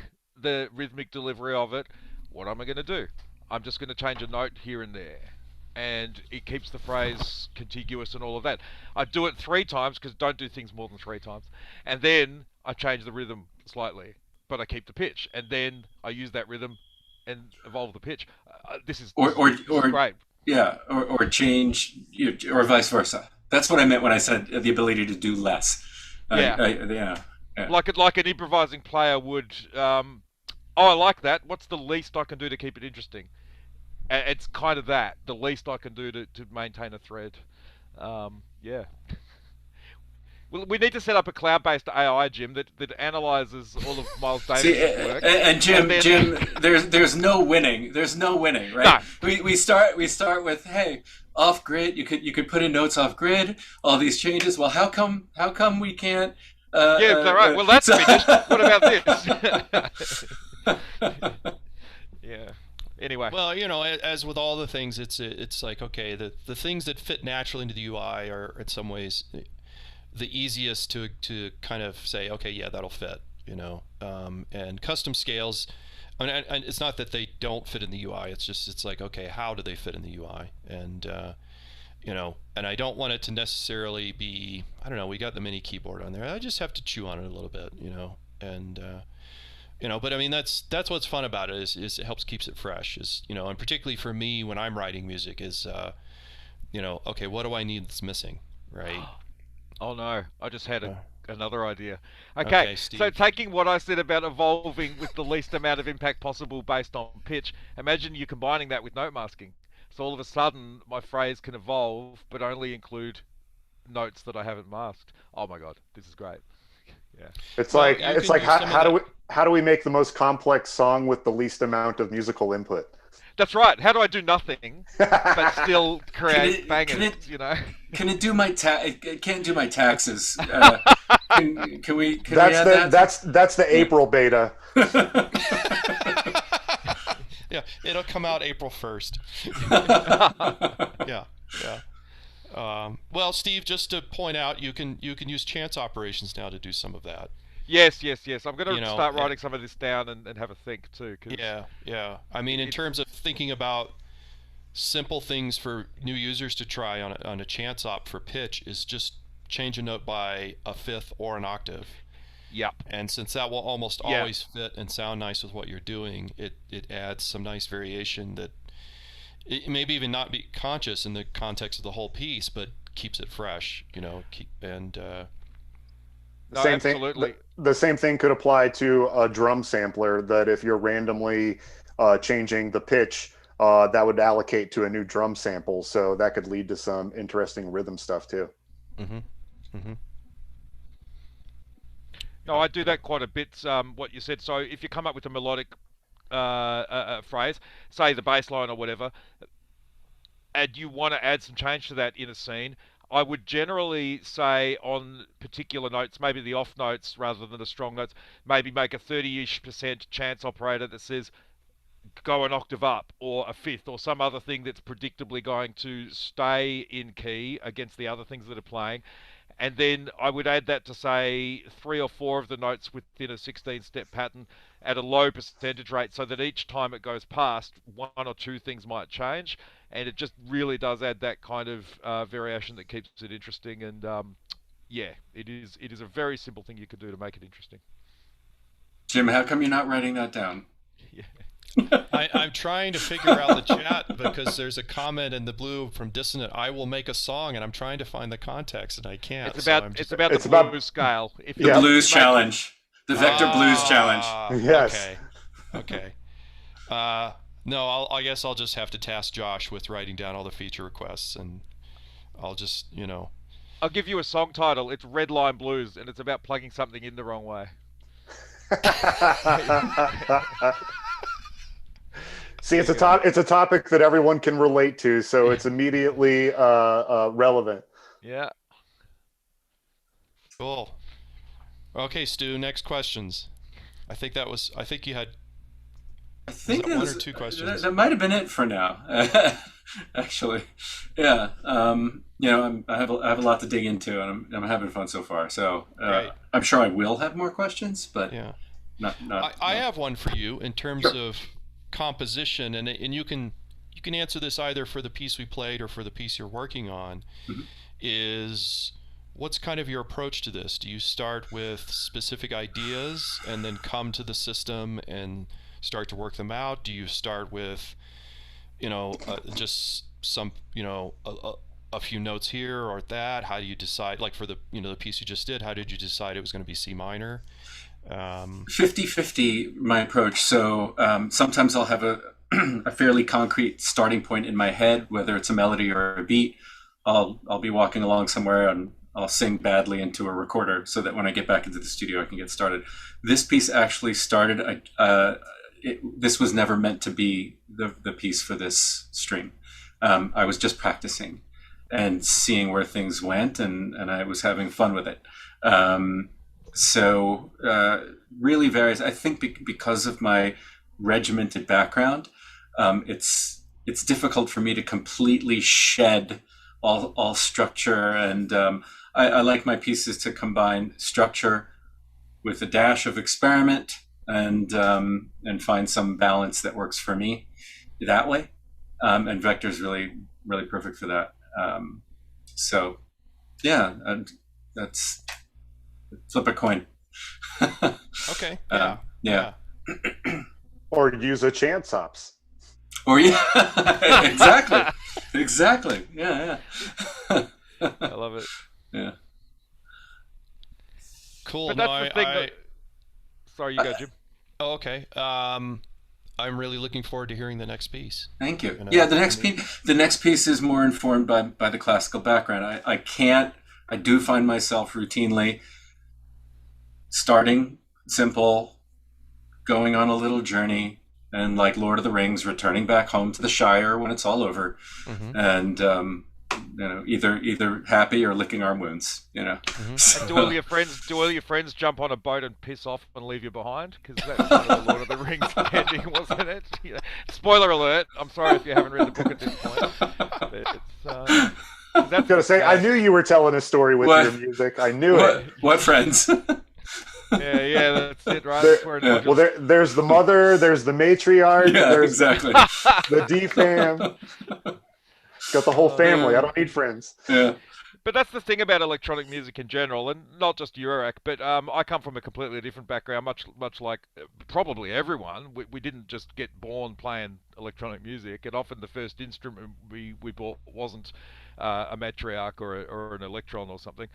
the rhythmic delivery of it, what am I going to do? I'm just going to change a note here and there. And it keeps the phrase contiguous and all of that. I do it 3 times, because don't do things more than 3 times. And then I change the rhythm slightly, but I keep the pitch. And then I use that rhythm and evolve the pitch. This is great. Yeah, or change, or vice versa. That's what I meant when I said the ability to do less. Yeah. Like an improvising player would. I like that. What's the least I can do to keep it interesting? It's kind of that. The least I can do to maintain a thread. Yeah. Well, we need to set up a cloud-based AI, Jim, that analyzes all of Miles Davis' work. And Jim, there's no winning. There's no winning, right? No. We start with, hey, off grid. You could put in notes off grid. All these changes. Well, how come we can't? Right. Well, that's finished. What about this? Yeah. Anyway. Well, as with all the things, it's like, okay, the things that fit naturally into the UI are in some ways the easiest to kind of say, okay, yeah, that'll fit, and custom scales, and it's not that they don't fit in the UI, it's like, okay, how do they fit in the UI? And and I don't want it to necessarily be, I don't know, we got the mini keyboard on there, I just have to chew on it a little bit, and but I mean, that's what's fun about it, is it keeps it fresh, and particularly for me when I'm writing music is okay, what do I need that's missing, right? Oh no, I just had another idea. Okay, so taking what I said about evolving with the least amount of impact possible based on pitch, imagine you combining that with note masking. So all of a sudden, my phrase can evolve, but only include notes that I haven't masked. Oh my god, this is great. Yeah. It's like how do we make the most complex song with the least amount of musical input? That's right. How do I do nothing but still create bangers? Can it do my It can't do my taxes. Can we add that? That's the April beta. Yeah, it'll come out April 1st. Yeah. Well, Steve, just to point out, you can use chance operations now to do some of that. Yes. I'm going to start writing some of this down and have a think too. Yeah. I mean, in terms of thinking about simple things for new users to try on a chance op for pitch, is just change a note by a fifth or an octave. Yep. And since that will almost always fit and sound nice with what you're doing, it adds some nice variation that it maybe even not be conscious in the context of the whole piece, but keeps it fresh, Absolutely. The same thing could apply to a drum sampler, that if you're randomly changing the pitch, that would allocate to a new drum sample. So that could lead to some interesting rhythm stuff too. No, I do that quite a bit, what you said. So if you come up with a melodic phrase, say the bass line or whatever, and you want to add some change to that in a scene, I would generally say on particular notes, maybe the off notes rather than the strong notes, maybe make a 30-ish% chance operator that says go an octave up or a fifth or some other thing that's predictably going to stay in key against the other things that are playing. And then I would add that to, say, 3 or 4 of the notes within a 16-step pattern at a low percentage rate, so that each time it goes past, 1 or 2 things might change. And it just really does add that kind of variation that keeps it interesting. And it is a very simple thing you could do to make it interesting. Jim, how come you're not writing that down? Yeah. I'm trying to figure out the chat, because there's a comment in the blue from Dissonant, I will make a song, and I'm trying to find the context and I can't. It's about the blues scale. The blues challenge. The vector blues challenge. Yes. Okay. No, I guess I'll just have to task Josh with writing down all the feature requests, and I'll just, I'll give you a song title. It's Red Line Blues, and it's about plugging something in the wrong way. See, it's a topic that everyone can relate to, so it's immediately relevant. Yeah. Cool. Okay, Stu, next questions. I think you had one or two questions. That might have been it for now. Actually, yeah. I have a lot to dig into, and I'm having fun so far. So I'm sure I will have more questions, but I have one for you in terms of composition, and you can answer this either for the piece we played or for the piece you're working on. Is what's kind of your approach to this? Do you start with specific ideas and then come to the system and start to work them out? Do you start with, just some, a few notes here or that? How do you decide, like for the, the piece you just did, how did you decide it was going to be C minor? 50-50 my approach. So sometimes I'll have a fairly concrete starting point in my head, whether it's a melody or a beat. I'll be walking along somewhere and I'll sing badly into a recorder so that when I get back into the studio, I can get started. This piece actually started, this was never meant to be the piece for this stream. I was just practicing and seeing where things went, and I was having fun with it. So really varies. I think because of my regimented background, it's difficult for me to completely shed all structure, and I like my pieces to combine structure with a dash of experiment, and find some balance that works for me that way. And Vector's really perfect for that. So yeah, that's flip a coin. Okay. Yeah. Or use a chance hops. Or exactly. Yeah. I love it. Yeah. Cool. But that's the thing. Sorry, you go, Jim. Oh, okay. I'm really looking forward to hearing the next piece. Thank you. Yeah, the next piece is more informed by the classical background. I do find myself routinely starting simple, going on a little journey, and like Lord of the Rings, returning back home to the Shire when it's all over, and either happy or licking our wounds. So, and do all your friends jump on a boat and piss off and leave you behind? Because that's kind of the Lord of the Rings ending, wasn't it? Spoiler alert! I'm sorry if you haven't read the book at this point. I was gonna say, I knew you were telling a story with your music. I knew it. What friends? Yeah, that's it, right? Well, there's the mother, there's the matriarch, there's exactly the D-fam. Got the whole family. I don't need friends. Yeah. But that's the thing about electronic music in general, and not just Eurorack, but I come from a completely different background, much like probably everyone. We didn't just get born playing electronic music, and often the first instrument we bought wasn't a matriarch or an electron or something.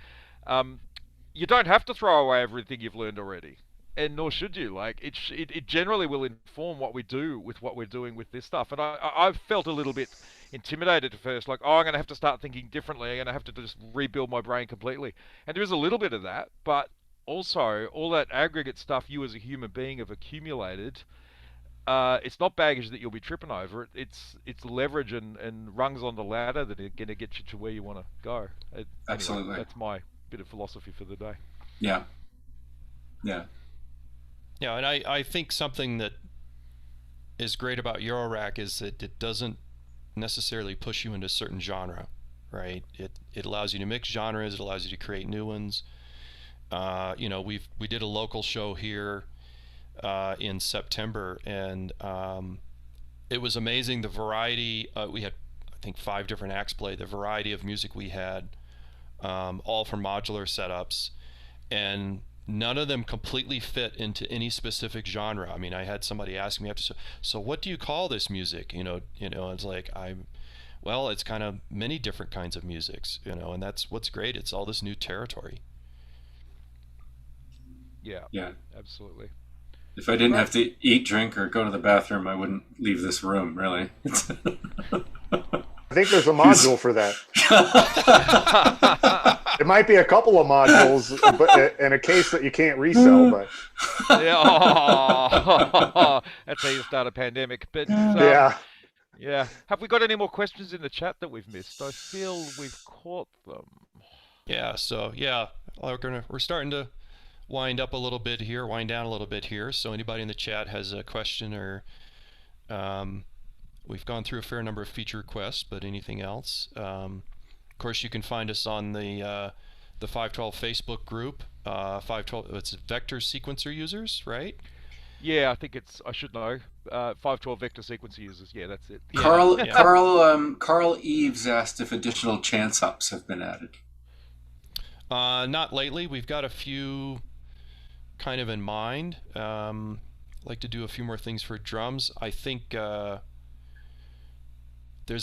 You don't have to throw away everything you've learned already, and nor should you. Like it generally will inform what we do with what we're doing with this stuff. And I've felt a little bit intimidated at first, like, I'm going to have to start thinking differently. I'm going to have to just rebuild my brain completely. And there is a little bit of that, but also all that aggregate stuff you as a human being have accumulated. It's not baggage that you'll be tripping over. It's leverage and rungs on the ladder that are going to get you to where you want to go. Absolutely. Anyway, that's my bit of philosophy for the day. Yeah, and I think something that is great about Eurorack is that it doesn't necessarily push you into a certain genre, right? It allows you to mix genres. It allows you to create new ones. We did a local show here in September, and it was amazing the variety. We had, I think, 5 different acts play. The variety of music we had, all from modular setups, and none of them completely fit into any specific genre. I mean, I had somebody ask me after, so what do you call this music? It's like, it's kind of many different kinds of musics, and that's what's great. It's all this new territory. Yeah, absolutely. If I didn't have to eat, drink, or go to the bathroom, I wouldn't leave this room, really. I think there's a module for that. It might be a couple of modules, but in a case that you can't resell. But that's how you start a pandemic. But yeah. Have we got any more questions in the chat that we've missed? I feel we've caught them. Yeah. So we're starting to wind down a little bit here. So anybody in the chat has a question or we've gone through a fair number of feature requests, but anything else? Of course, you can find us on the 512 Facebook group. 512, it's Vector Sequencer users, right? Yeah, I think I should know. 512 vector sequencer users. Yeah, that's it. Carl Eves asked if additional chance hops have been added. Not lately. We've got a few kind of in mind. Like to do a few more things for drums. I think there's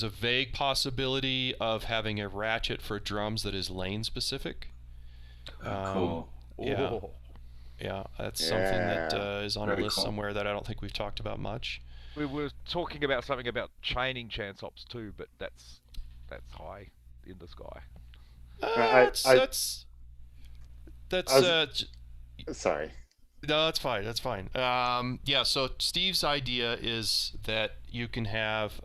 a vague possibility of having a ratchet for drums that is lane specific. Cool. Yeah. Yeah, that's something that is on a list somewhere that I don't think we've talked about much. We were talking about something about chaining chance hops too, but that's high in the sky. Sorry. No, that's fine. That's fine. Yeah. So Steve's idea is that you can have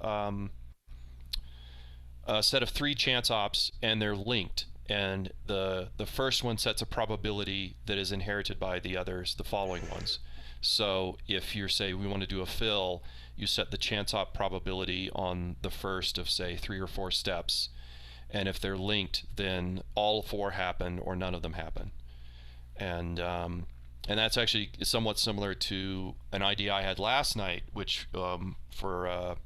a set of 3 chance ops, and they're linked. And the first one sets a probability that is inherited by the others, the following ones. So if you say we want to do a fill, you set the chance op probability on the first of say 3 or 4 steps, and if they're linked, then all 4 happen or none of them happen. And that's actually somewhat similar to an idea I had last night, which for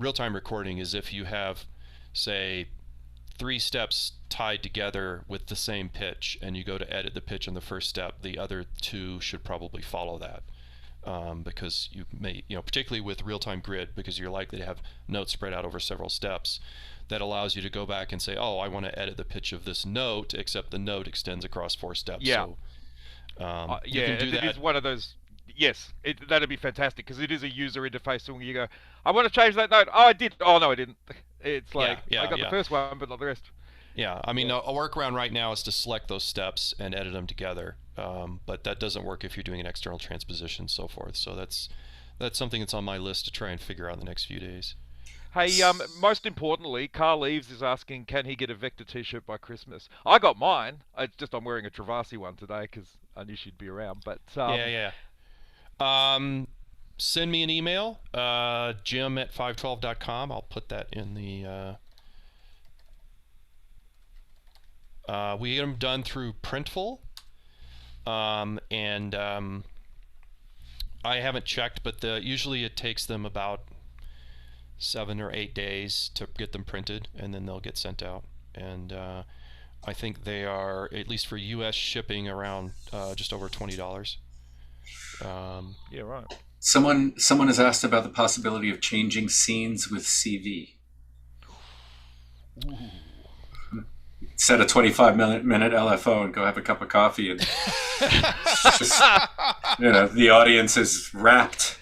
real-time recording is if you have say 3 steps tied together with the same pitch, and you go to edit the pitch on the first step, the other 2 should probably follow that, because you may, particularly with real-time grid, because you're likely to have notes spread out over several steps. That allows you to go back and say, oh, I want to edit the pitch of this note, except the note extends across 4 steps. Yeah. So, you can do that. It is one of those. Yes, that'd be fantastic, because it is a user interface. So when you go, I want to change that note. Oh, I did. Oh, no, I didn't. It's like, I got the first one, but not the rest. Yeah, I mean, a workaround right now is to select those steps and edit them together. But that doesn't work if you're doing an external transposition and so forth. So that's something that's on my list to try and figure out in the next few days. Hey, most importantly, Carl Eves is asking, can he get a Vector t-shirt by Christmas? I got mine. It's just I'm wearing a Travasi one today because I knew she'd be around. But send me an email, jim@512.com. I'll put that in the... we get them done through Printful, and I haven't checked, but usually it takes them about 7 or 8 days to get them printed, and then they'll get sent out. And I think they are, at least for U.S. shipping, around just over $20. Yeah, right. Someone has asked about the possibility of changing scenes with CV. Ooh. Set a 25-minute LFO and go have a cup of coffee, and just, the audience is rapt.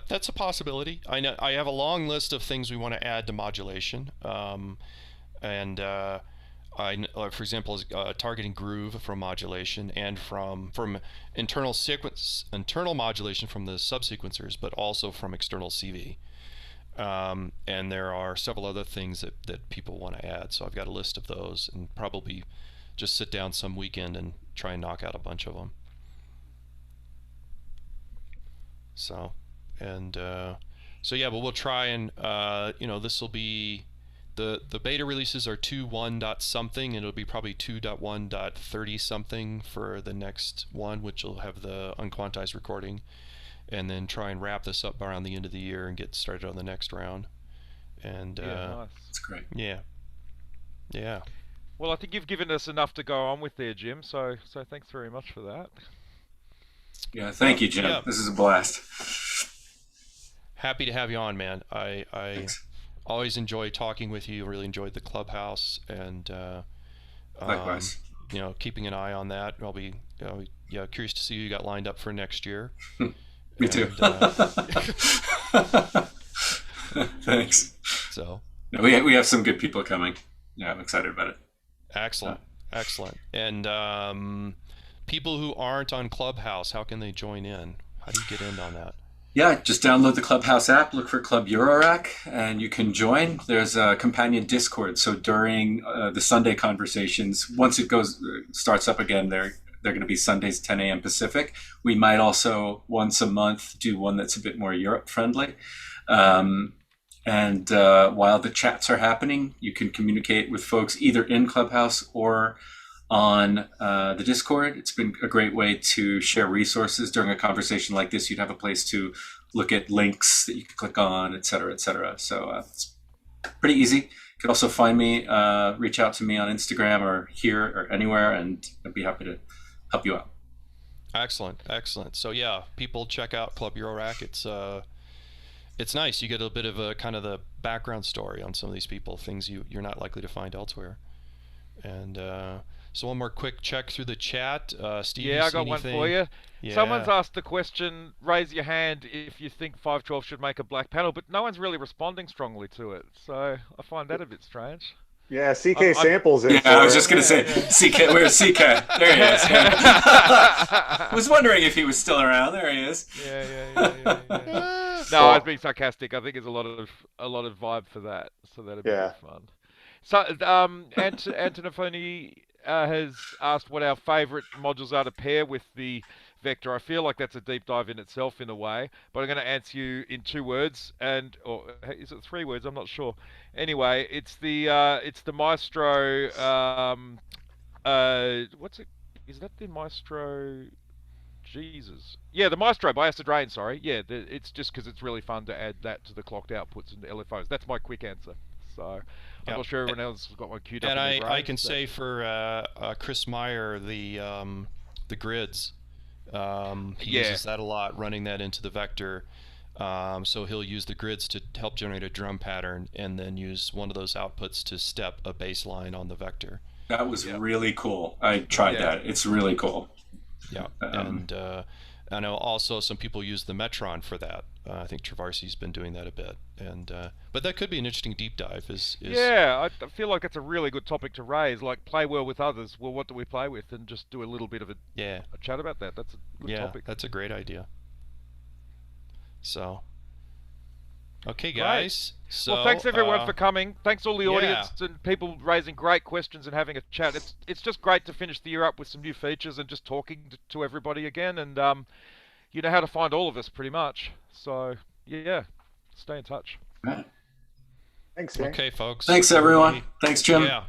That's a possibility. I know I have a long list of things we want to add to modulation, for example, targeting groove from modulation, and from internal modulation from the subsequencers, but also from external CV. And there are several other things that people want to add. So I've got a list of those, and probably just sit down some weekend and try and knock out a bunch of them. So, but we'll try and, this will be, the beta releases are 2.1. something, and it'll be probably 2.1.30 something for the next one, which will have the unquantized recording. And then try and wrap this up around the end of the year and get started on the next round. And nice. That's great. Yeah. Well, I think you've given us enough to go on with there, Jim. So thanks very much for that. Yeah, thank you, Jim. Yeah. This is a blast. Happy to have you on, man. I always enjoy talking with you. Really enjoyed the Clubhouse, and likewise. Keeping an eye on that. I'll be curious to see who you got lined up for next year. Me too. Thanks. So we have some good people coming. Yeah, I'm excited about it. Excellent. And people who aren't on Clubhouse, how can they join in? How do you get in on that? Yeah, just download the Clubhouse app, look for Club Eurorack, and you can join. There's a companion Discord. So during the Sunday conversations, once it starts up again, they're going to be Sundays, 10 a.m. Pacific. We might also once a month do one that's a bit more Europe friendly. And while the chats are happening, you can communicate with folks either in Clubhouse or on the Discord. It's been a great way to share resources during a conversation like this. You'd have a place to look at links that you can click on, et cetera, et cetera. So it's pretty easy. You can also find me, reach out to me on Instagram or here or anywhere, and I'd be happy to help you out. Excellent, excellent. So yeah, people check out Club Eurorack. It's nice. You get a bit of a kind of the background story on some of these people, things you're not likely to find elsewhere. And so one more quick check through the chat. Steve, yeah, I got one for you. Yeah. Someone's asked the question, raise your hand if you think 512 should make a black panel, but no one's really responding strongly to it. So I find that a bit strange. Yeah, CK Samples in. Yeah, I was just going to say, CK, where's CK? There he is. Yeah. I was wondering if he was still around. There he is. Yeah. No, I was being sarcastic. I think there's a lot of vibe for that, so that'd be fun. So, Antonofoni has asked what our favourite modules are to pair with the Vector. I feel like that's a deep dive in itself in a way, but I'm going to answer you in 2 words, or is it 3 words? I'm not sure. Anyway, it's the Maestro. What's it? Is that the Maestro? Jesus. Yeah, the Maestro by Acid Rain. Sorry. Yeah, it's just because it's really fun to add that to the clocked outputs and LFOs. That's my quick answer. So I'm not sure everyone else has got one queued up. And I can say for Chris Meyer, the grids, he uses that a lot, running that into the Vector. So he'll use the grids to help generate a drum pattern, and then use one of those outputs to step a bass line on the Vector. That was really cool. I tried that. It's really cool. Yeah, and I know also some people use the Metron for that. I think Travarsi's been doing that a bit, and but that could be an interesting deep dive. Yeah, I feel like that's a really good topic to raise. Like, play well with others. Well, what do we play with? And just do a little bit of a chat about that. That's a good topic. That's a great idea. So, okay, guys. So, well, thanks everyone for coming. Thanks all the audience and people raising great questions and having a chat. It's just great to finish the year up with some new features and just talking to everybody again. And you know how to find all of us pretty much. So yeah, stay in touch. Thanks, Jay. Okay, folks. Thanks, everyone. Thanks, Jim. Yeah.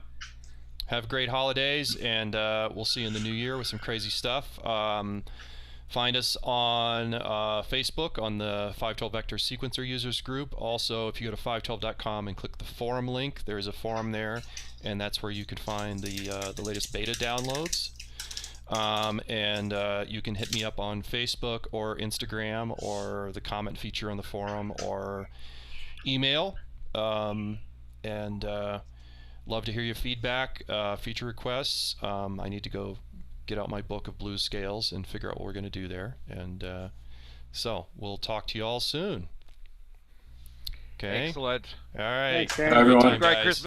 Have great holidays, and we'll see you in the new year with some crazy stuff. Find us on Facebook on the 512 Vector Sequencer Users Group. Also, if you go to 512.com and click the forum link, there is a forum there, and that's where you can find the latest beta downloads. And you can hit me up on Facebook or Instagram or the comment feature on the forum or email. And love to hear your feedback, feature requests. I need to go get out my book of blues scales and figure out what we're going to do there. And so we'll talk to you all soon. Okay. Excellent. All right. Thanks, everyone. Great Christmas.